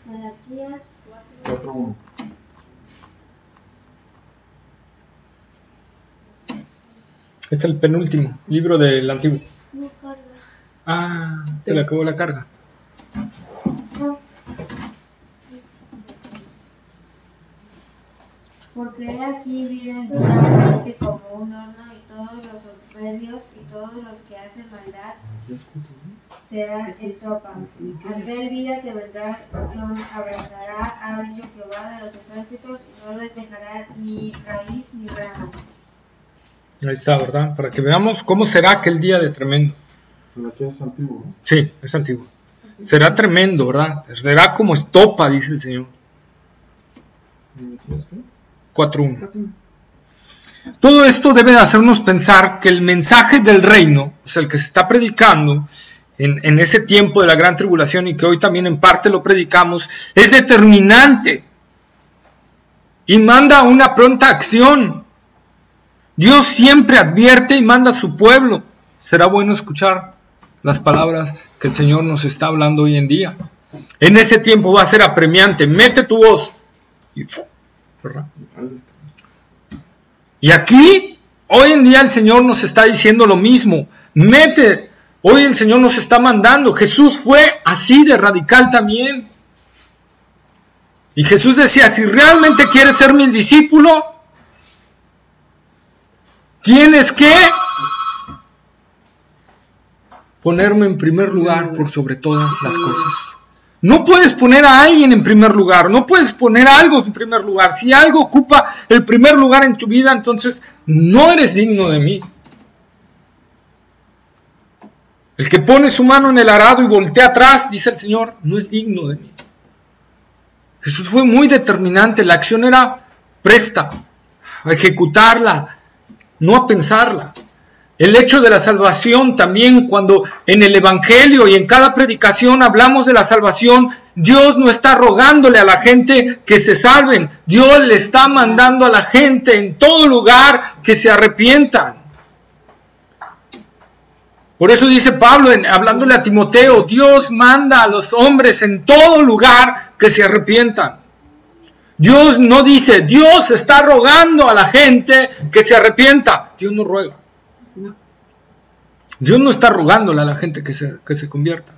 Speaker 5: Malaquías
Speaker 1: 4:1.
Speaker 2: Este es el penúltimo libro del Antiguo.
Speaker 5: no carga.
Speaker 2: Ah, se le acabó la carga.
Speaker 5: Porque he aquí vienen duramente como un horno, y todos los soberbios y todos los que hacen maldad serán estopa. Aquel día que vendrá los abrazará, ha dicho Jehová de los ejércitos, y no les dejará ni raíz ni rama.
Speaker 2: Ahí está, ¿verdad? Para que veamos cómo será aquel día de tremendo.
Speaker 1: Pero aquí es antiguo, ¿no?
Speaker 2: Sí, es antiguo. Será tremendo, ¿verdad? Será como estopa, dice el Señor.
Speaker 1: ¿Y es qué?
Speaker 2: 4:1. Todo esto debe de hacernos pensar que el mensaje del reino, o sea, el que se está predicando en ese tiempo de la gran tribulación y que hoy también en parte lo predicamos, es determinante y manda una pronta acción. Dios siempre advierte y manda a su pueblo. Será bueno escuchar las palabras que el Señor nos está hablando hoy en día. En ese tiempo va a ser apremiante. Mete tu voz y ¿verdad? Y aquí, hoy en día el Señor nos está diciendo lo mismo. Hoy el Señor nos está mandando. Jesús fue así de radical también. Y Jesús decía, si realmente quieres ser mi discípulo, tienes que ponerme en primer lugar por sobre todas las cosas. No puedes poner a alguien en primer lugar, no puedes poner algo en primer lugar. Si algo ocupa el primer lugar en tu vida, entonces no eres digno de mí. El que pone su mano en el arado y voltea atrás, dice el Señor, no es digno de mí. Jesús fue muy determinante, la acción era presta a ejecutarla, no a pensarla. El hecho de la salvación también, cuando en el Evangelio y en cada predicación hablamos de la salvación, Dios no está rogándole a la gente que se salven. Dios le está mandando a la gente en todo lugar que se arrepientan. Por eso dice Pablo, hablándole a Timoteo, Dios manda a los hombres en todo lugar que se arrepientan. Dios no dice, Dios está rogando a la gente que se arrepienta. Dios no ruega. Dios no está rogándole a la gente que se convierta.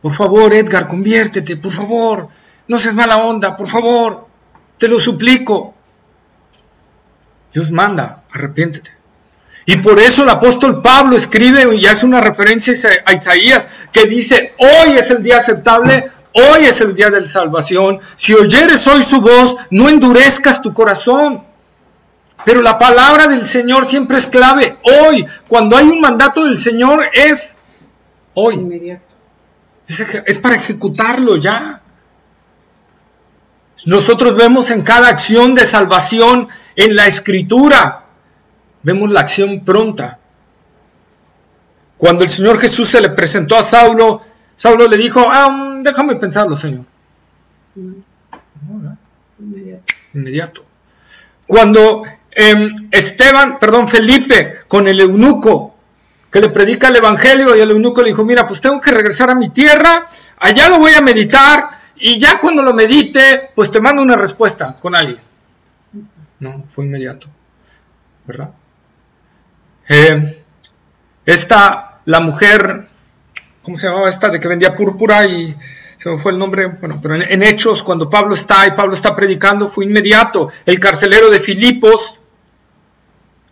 Speaker 2: Por favor, Edgar, conviértete, por favor. No seas mala onda, por favor. Te lo suplico. Dios manda, arrepiéntete. Y por eso el apóstol Pablo escribe y hace una referencia a Isaías que dice, hoy es el día aceptable, hoy es el día de la salvación. Si oyeres hoy su voz, no endurezcas tu corazón. Pero la palabra del Señor siempre es clave. Hoy, cuando hay un mandato del Señor, es hoy.
Speaker 3: Inmediato.
Speaker 2: Es para ejecutarlo ya. Nosotros vemos en cada acción de salvación en la Escritura, vemos la acción pronta. Cuando el Señor Jesús se le presentó a Saulo, Saulo le dijo, déjame pensarlo, Señor. Inmediato. Cuando Felipe, con el eunuco, que le predica el Evangelio, y el eunuco le dijo, mira, pues tengo que regresar a mi tierra, allá lo voy a meditar, y ya cuando lo medite, pues te mando una respuesta con alguien. No, fue inmediato, ¿verdad? La mujer, ¿cómo se llamaba esta? De que vendía púrpura y se me fue el nombre, bueno, pero en Hechos, cuando Pablo está predicando, fue inmediato. El carcelero de Filipos,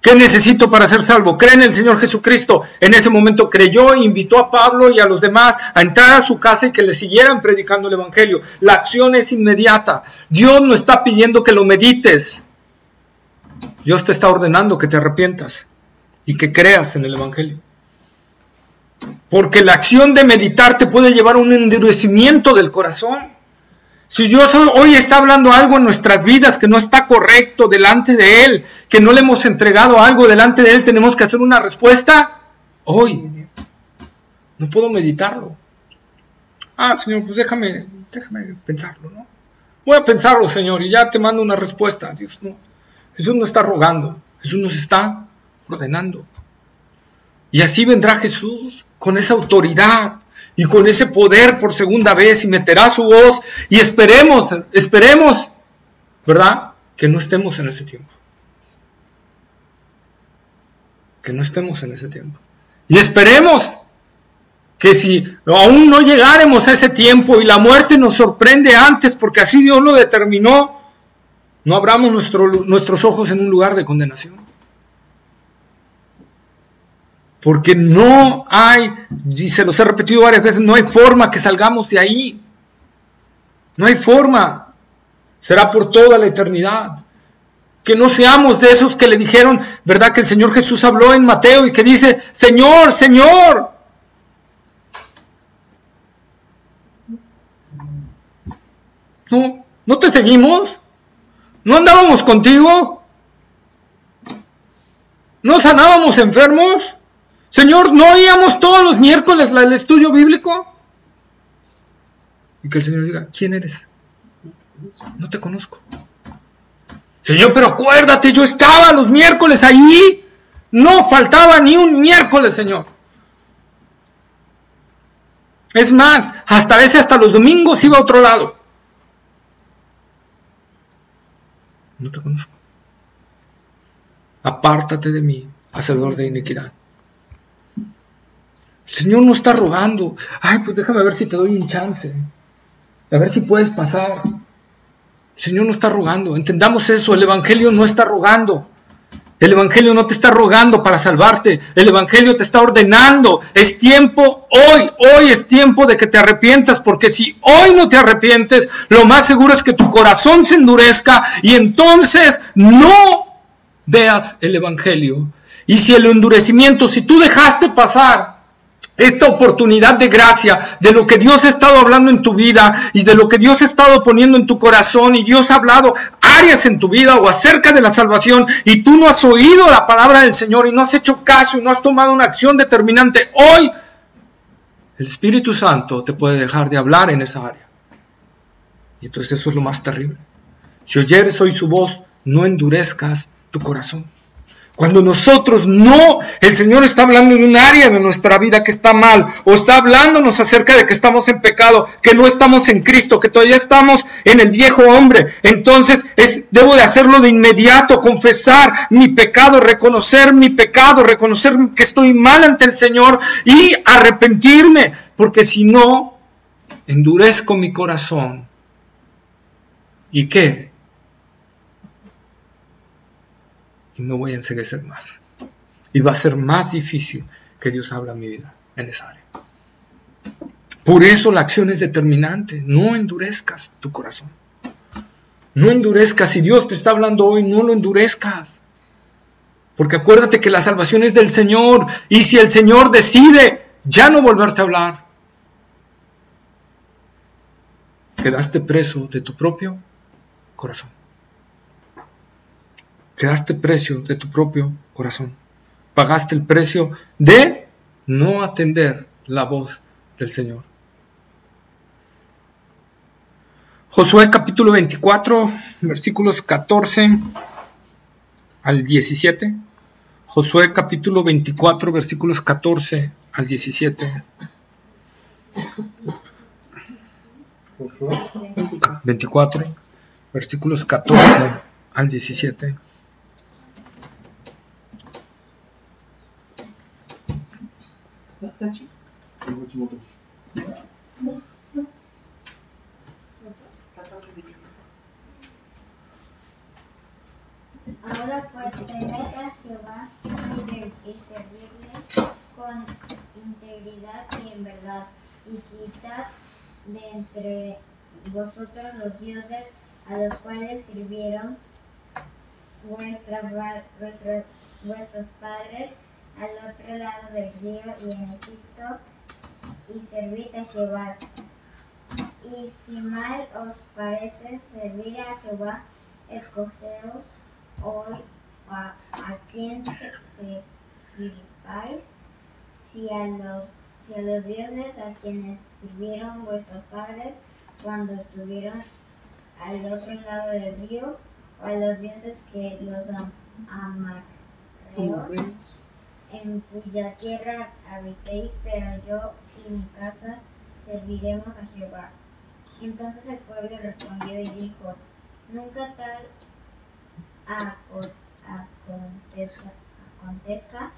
Speaker 2: ¿qué necesito para ser salvo? Cree en el Señor Jesucristo. En ese momento creyó e invitó a Pablo y a los demás a entrar a su casa y que le siguieran predicando el Evangelio. La acción es inmediata. Dios no está pidiendo que lo medites. Dios te está ordenando que te arrepientas y que creas en el Evangelio. Porque la acción de meditar te puede llevar a un endurecimiento del corazón. Si Dios hoy está hablando algo en nuestras vidas que no está correcto delante de Él, que no le hemos entregado algo delante de Él, tenemos que hacer una respuesta hoy. No puedo meditarlo. Señor, pues déjame pensarlo, ¿no? Voy a pensarlo, Señor, y ya te mando una respuesta. Dios, no. Jesús no está rogando, Jesús nos está ordenando. Y así vendrá Jesús con esa autoridad y con ese poder por segunda vez y meterá su voz y esperemos, ¿verdad? Que no estemos en ese tiempo. Que no estemos en ese tiempo. Y esperemos que si aún no llegáramos a ese tiempo y la muerte nos sorprende antes porque así Dios lo determinó, no abramos nuestros ojos en un lugar de condenación. Porque no hay, y se los he repetido varias veces, no hay forma que salgamos de ahí. No hay forma. Será por toda la eternidad. Que no seamos de esos que le dijeron, ¿verdad? Que el Señor Jesús habló en Mateo y que dice, Señor, Señor. ¿No te seguimos? ¿No andábamos contigo? ¿No sanábamos enfermos? Señor, ¿no oíamos todos los miércoles el estudio bíblico? Y que el Señor diga, ¿quién eres? No te conozco. Señor, pero acuérdate, yo estaba los miércoles ahí. No faltaba ni un miércoles, Señor. Es más, hasta los domingos iba a otro lado. no te conozco. Apártate de mí, hacedor de iniquidad. El Señor no está rogando, ay, pues déjame ver si te doy un chance, a ver si puedes pasar. El Señor no está rogando, entendamos eso, el Evangelio no está rogando. El Evangelio no te está rogando para salvarte, el Evangelio te está ordenando. Es tiempo, hoy es tiempo de que te arrepientas, porque si hoy no te arrepientes, lo más seguro es que tu corazón se endurezca y entonces no veas el Evangelio. Y si el endurecimiento, si tú dejaste pasar esta oportunidad de gracia, de lo que Dios ha estado hablando en tu vida y de lo que Dios ha estado poniendo en tu corazón, y Dios ha hablado áreas en tu vida o acerca de la salvación, y tú no has oído la palabra del Señor y no has hecho caso y no has tomado una acción determinante, hoy el Espíritu Santo te puede dejar de hablar en esa área. Y entonces eso es lo más terrible. Si oyeres hoy su voz, no endurezcas tu corazón. Cuando nosotros no, el Señor está hablando en un área de nuestra vida que está mal, o está hablándonos acerca de que estamos en pecado, que no estamos en Cristo, que todavía estamos en el viejo hombre, entonces debo de hacerlo de inmediato, confesar mi pecado, reconocer mi pecado, reconocer que estoy mal ante el Señor y arrepentirme, porque si no, endurezco mi corazón. ¿Y qué? Y me voy a enceguecer más. Y va a ser más difícil que Dios habla en mi vida en esa área. Por eso la acción es determinante. No endurezcas tu corazón. No endurezcas. Si Dios te está hablando hoy, no lo endurezcas. Porque acuérdate que la salvación es del Señor. Y si el Señor decide ya no volverte a hablar, quedaste preso de tu propio corazón. Quedaste preso de tu propio corazón. Pagaste el precio de no atender la voz del Señor. Josué capítulo 24, versículos 14 al 17. Josué capítulo 24, versículos 14 al 17. Josué 24, versículos 14 al 17.
Speaker 5: Ahora pues temed a Jehová y servirle con integridad y en verdad, y quitad de entre vosotros los dioses a los cuales sirvieron vuestros padres al otro lado del río y en Egipto, y servid a Jehová. Y si mal os parece servir a Jehová, escogeos hoy a quién sirváis, si a los dioses a quienes sirvieron vuestros padres cuando estuvieron al otro lado del río, o a los dioses que los amorreos, en cuya tierra habitéis, pero yo y mi casa serviremos a Jehová. Entonces el pueblo respondió y dijo: nunca tal acontezca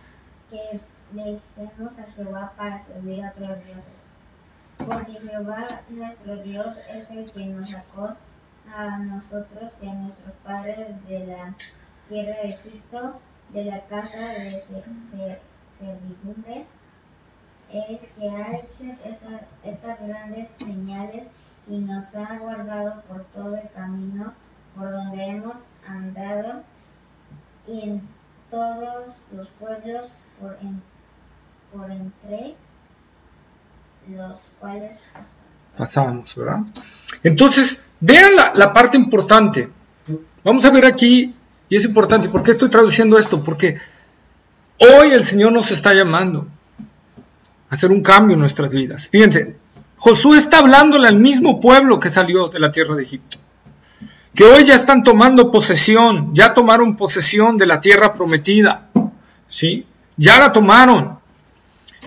Speaker 5: que dejemos a Jehová para servir a otros dioses. Porque Jehová nuestro Dios es el que nos sacó a nosotros y a nuestros padres de la tierra de Egipto, de la casa de servidumbre, el que ha hecho estas grandes señales y nos ha guardado por todo el camino por donde hemos andado y en todos los pueblos por entre los cuales
Speaker 2: pasamos, ¿verdad? Entonces, vean la parte importante. Vamos a ver aquí, y es importante, ¿por qué estoy traduciendo esto? Porque hoy el Señor nos está llamando a hacer un cambio en nuestras vidas. Fíjense, Josué está hablándole al mismo pueblo que salió de la tierra de Egipto, que hoy ya están tomando posesión, ya tomaron posesión de la tierra prometida, ¿sí? Ya la tomaron.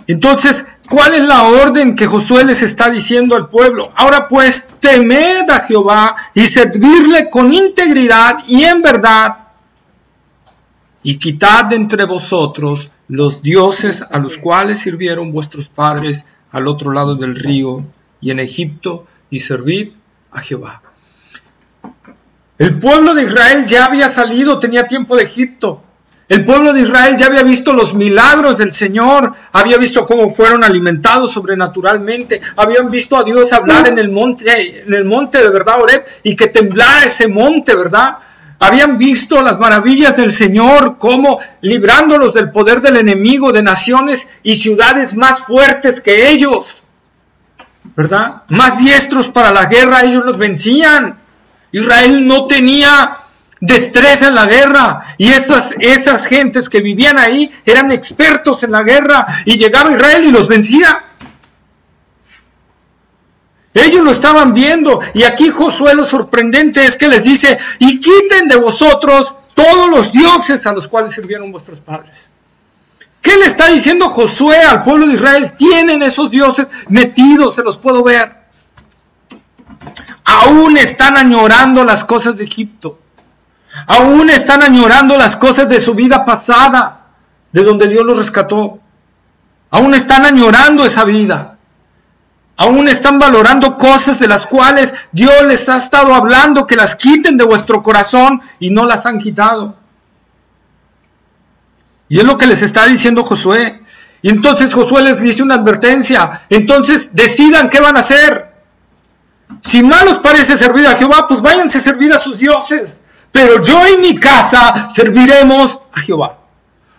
Speaker 2: Entonces, ¿cuál es la orden que Josué les está diciendo al pueblo? Ahora pues, temed a Jehová y servirle con integridad y en verdad, y quitad de entre vosotros los dioses a los cuales sirvieron vuestros padres al otro lado del río y en Egipto, y servid a Jehová. El pueblo de Israel ya había salido, tenía tiempo de Egipto. El pueblo de Israel ya había visto los milagros del Señor, había visto cómo fueron alimentados sobrenaturalmente, habían visto a Dios hablar en el monte de verdad, Horeb, y que temblara ese monte, ¿verdad? Habían visto las maravillas del Señor, cómo librándolos del poder del enemigo, de naciones y ciudades más fuertes que ellos, ¿verdad? Más diestros para la guerra, ellos los vencían. Israel no tenía destreza en la guerra, y esas gentes que vivían ahí eran expertos en la guerra, y llegaba Israel y los vencía. Ellos lo estaban viendo, y aquí Josué, lo sorprendente es que les dice: y quiten de vosotros todos los dioses a los cuales sirvieron vuestros padres. ¿Qué le está diciendo Josué al pueblo de Israel? Tienen esos dioses metidos, se los puedo ver. Aún están añorando las cosas de Egipto. Aún están añorando las cosas de su vida pasada, de donde Dios los rescató. Aún están añorando esa vida. Aún están valorando cosas de las cuales Dios les ha estado hablando, que las quiten de vuestro corazón, y no las han quitado. Y es lo que les está diciendo Josué. Y entonces Josué les dice una advertencia. Entonces decidan qué van a hacer. Si mal os parece servir a Jehová, pues váyanse a servir a sus dioses. Pero yo y mi casa serviremos a Jehová.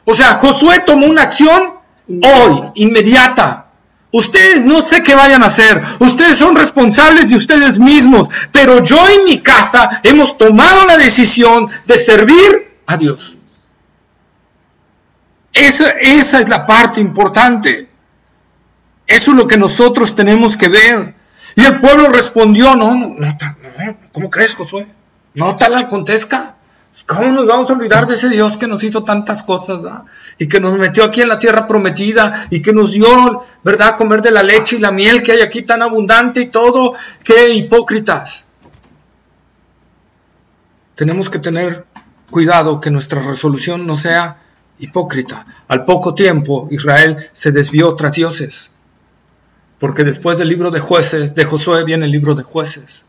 Speaker 2: O sea, Josué tomó una acción hoy, inmediata. Ustedes no sé qué vayan a hacer. Ustedes son responsables de ustedes mismos. Pero yo y mi casa hemos tomado la decisión de servir a Dios. Esa es la parte importante. Eso es lo que nosotros tenemos que ver. Y el pueblo respondió: no, ¿cómo crees, Josué? No tal acontezca. ¿Cómo nos vamos a olvidar de ese Dios que nos hizo tantas cosas, ¿verdad? Y que nos metió aquí en la tierra prometida, y que nos dio, ¿verdad?, comer de la leche y la miel que hay aquí tan abundante y todo. ¡Qué hipócritas! Tenemos que tener cuidado que nuestra resolución no sea hipócrita. Al poco tiempo Israel se desvió tras dioses, porque después del libro de Jueces, de Josué, viene el libro de Jueces.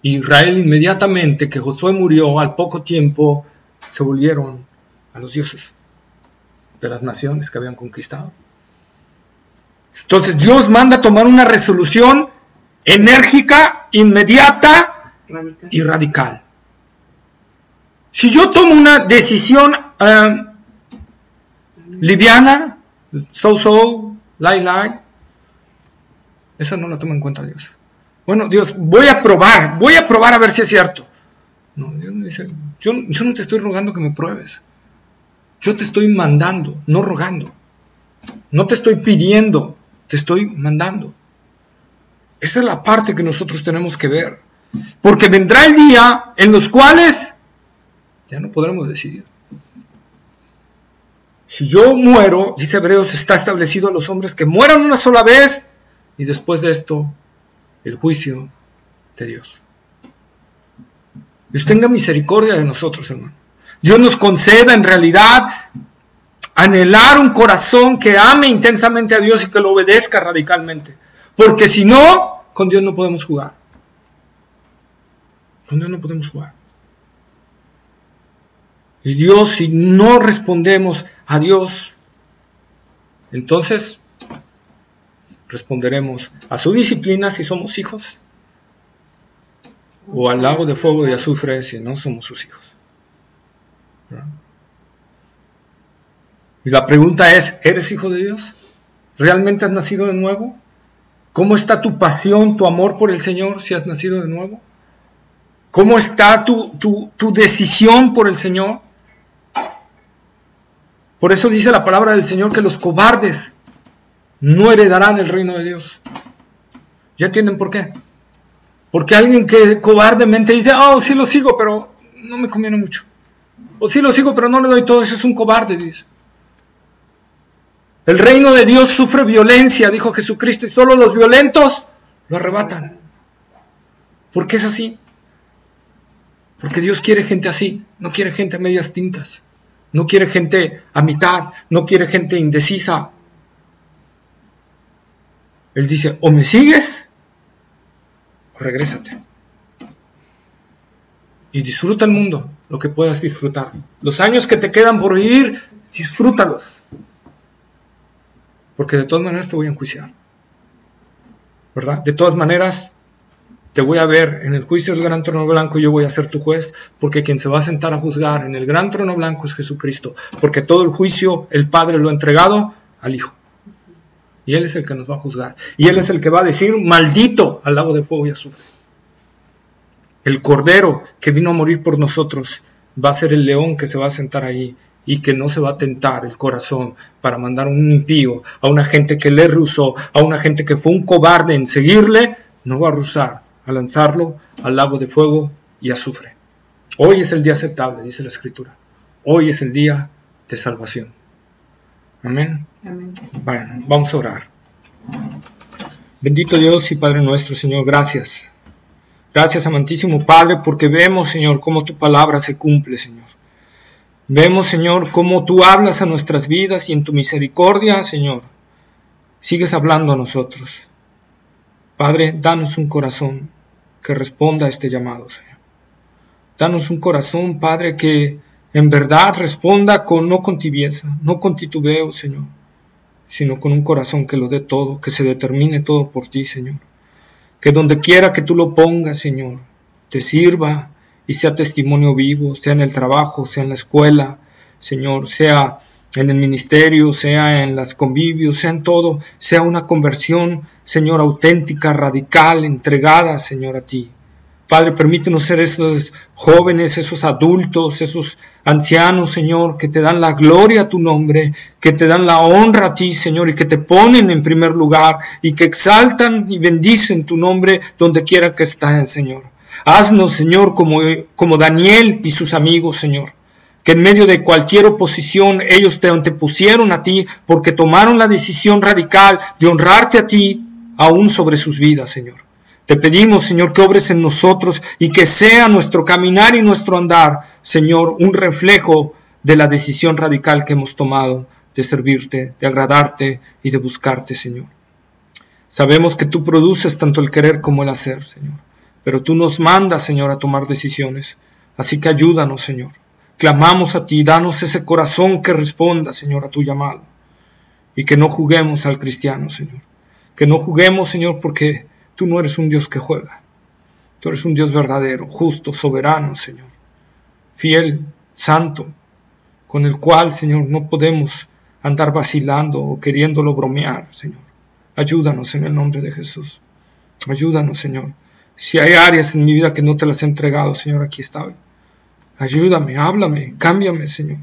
Speaker 2: Israel, inmediatamente que Josué murió, al poco tiempo se volvieron a los dioses de las naciones que habían conquistado. Entonces Dios manda tomar una resolución enérgica, inmediata y radical. Si yo tomo una decisión liviana, light, esa no la toma en cuenta Dios. Bueno, Dios, voy a probar a ver si es cierto. No, Dios me dice: yo no te estoy rogando que me pruebes. Yo te estoy mandando, no rogando. No te estoy pidiendo, te estoy mandando. Esa es la parte que nosotros tenemos que ver. Porque vendrá el día en los cuales ya no podremos decidir. Si yo muero, dice Hebreos, está establecido a los hombres que mueran una sola vez, y después de esto el juicio de Dios. Dios tenga misericordia de nosotros, hermano. Dios nos conceda en realidad anhelar un corazón que ame intensamente a Dios y que lo obedezca radicalmente. Porque si no, con Dios no podemos jugar. Con Dios no podemos jugar. Y Dios, si no respondemos a Dios, entonces responderemos a su disciplina si somos hijos, o al lago de fuego y azufre si no somos sus hijos. ¿Verdad? Y la pregunta es: ¿eres hijo de Dios? ¿Realmente has nacido de nuevo? ¿Cómo está tu pasión, tu amor por el Señor si has nacido de nuevo? ¿Cómo está tu decisión por el Señor? Por eso dice la palabra del Señor que los cobardes no heredarán el reino de Dios. ¿Ya entienden por qué? Porque alguien que cobardemente dice: oh, sí lo sigo, pero no me conviene mucho. O sí lo sigo, pero no le doy todo, eso es un cobarde, dice. El reino de Dios sufre violencia, dijo Jesucristo, y solo los violentos lo arrebatan. ¿Por qué es así? Porque Dios quiere gente así, no quiere gente a medias tintas, no quiere gente a mitad, no quiere gente indecisa. Él dice, o me sigues, o regrésate. Y disfruta el mundo, lo que puedas disfrutar. Los años que te quedan por vivir, disfrútalos. Porque de todas maneras te voy a enjuiciar, ¿verdad? De todas maneras te voy a ver en el juicio del gran trono blanco y yo voy a ser tu juez, porque quien se va a sentar a juzgar en el gran trono blanco es Jesucristo, porque todo el juicio el Padre lo ha entregado al Hijo. Y Él es el que nos va a juzgar. Y Él es el que va a decir, maldito al lago de fuego y azufre. El Cordero que vino a morir por nosotros va a ser el león que se va a sentar ahí y que no se va a tentar el corazón para mandar a un impío, a una gente que le rehusó, a una gente que fue un cobarde en seguirle, no va a rehusar a lanzarlo al lago de fuego y azufre. Hoy es el día aceptable, dice la Escritura. Hoy es el día de salvación. Amén.
Speaker 3: Amén.
Speaker 2: Bueno, vamos a orar. Bendito Dios y Padre nuestro, Señor, gracias. Gracias, amantísimo Padre, porque vemos, Señor, cómo tu palabra se cumple, Señor. Vemos, Señor, cómo tú hablas a nuestras vidas y en tu misericordia, Señor, sigues hablando a nosotros. Padre, danos un corazón que responda a este llamado, Señor. Danos un corazón, Padre, que en verdad responda no con tibieza, no con titubeo, Señor, sino con un corazón que lo dé todo, que se determine todo por ti, Señor. Que donde quiera que tú lo pongas, Señor, te sirva y sea testimonio vivo, sea en el trabajo, sea en la escuela, Señor, sea en el ministerio, sea en los convivios, sea en todo, sea una conversión, Señor, auténtica, radical, entregada, Señor, a ti. Padre, permítenos ser esos jóvenes, esos adultos, esos ancianos, Señor, que te dan la gloria a tu nombre, que te dan la honra a ti, Señor, y que te ponen en primer lugar, y que exaltan y bendicen tu nombre donde quiera que estén, Señor. Haznos, Señor, como Daniel y sus amigos, Señor, que en medio de cualquier oposición ellos te antepusieron a ti, porque tomaron la decisión radical de honrarte a ti, aún sobre sus vidas, Señor. Te pedimos, Señor, que obres en nosotros y que sea nuestro caminar y nuestro andar, Señor, un reflejo de la decisión radical que hemos tomado de servirte, de agradarte y de buscarte, Señor. Sabemos que tú produces tanto el querer como el hacer, Señor, pero tú nos mandas, Señor, a tomar decisiones. Así que ayúdanos, Señor. Clamamos a ti, danos ese corazón que responda, Señor, a tu llamado. Y que no juguemos al cristiano, Señor. Que no juguemos, Señor, porque tú no eres un Dios que juega. Tú eres un Dios verdadero, justo, soberano, Señor. Fiel, santo, con el cual, Señor, no podemos andar vacilando o queriéndolo bromear, Señor. Ayúdanos en el nombre de Jesús. Ayúdanos, Señor. Si hay áreas en mi vida que no te las he entregado, Señor, aquí estoy. Ayúdame, háblame, cámbiame, Señor.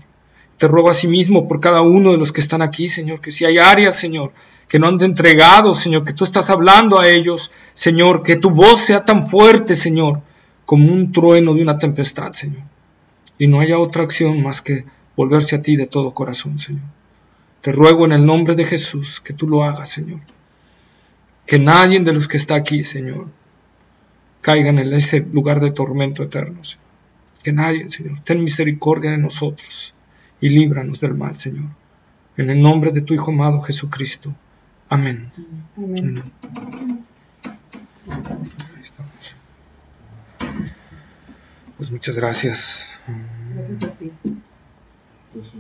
Speaker 2: Te ruego a sí mismo por cada uno de los que están aquí, Señor, que si hay áreas, Señor, que no han de entregado, Señor, que tú estás hablando a ellos, Señor, que tu voz sea tan fuerte, Señor, como un trueno de una tempestad, Señor. Y no haya otra acción más que volverse a ti de todo corazón, Señor. Te ruego en el nombre de Jesús que tú lo hagas, Señor. Que nadie de los que está aquí, Señor, caigan en ese lugar de tormento eterno, Señor. Que nadie, Señor, ten misericordia de nosotros y líbranos del mal, Señor. En el nombre de tu Hijo amado Jesucristo. Amén.
Speaker 3: Amén.
Speaker 2: Ahí estamos. Pues muchas gracias.
Speaker 3: Gracias a ti.
Speaker 1: Pues,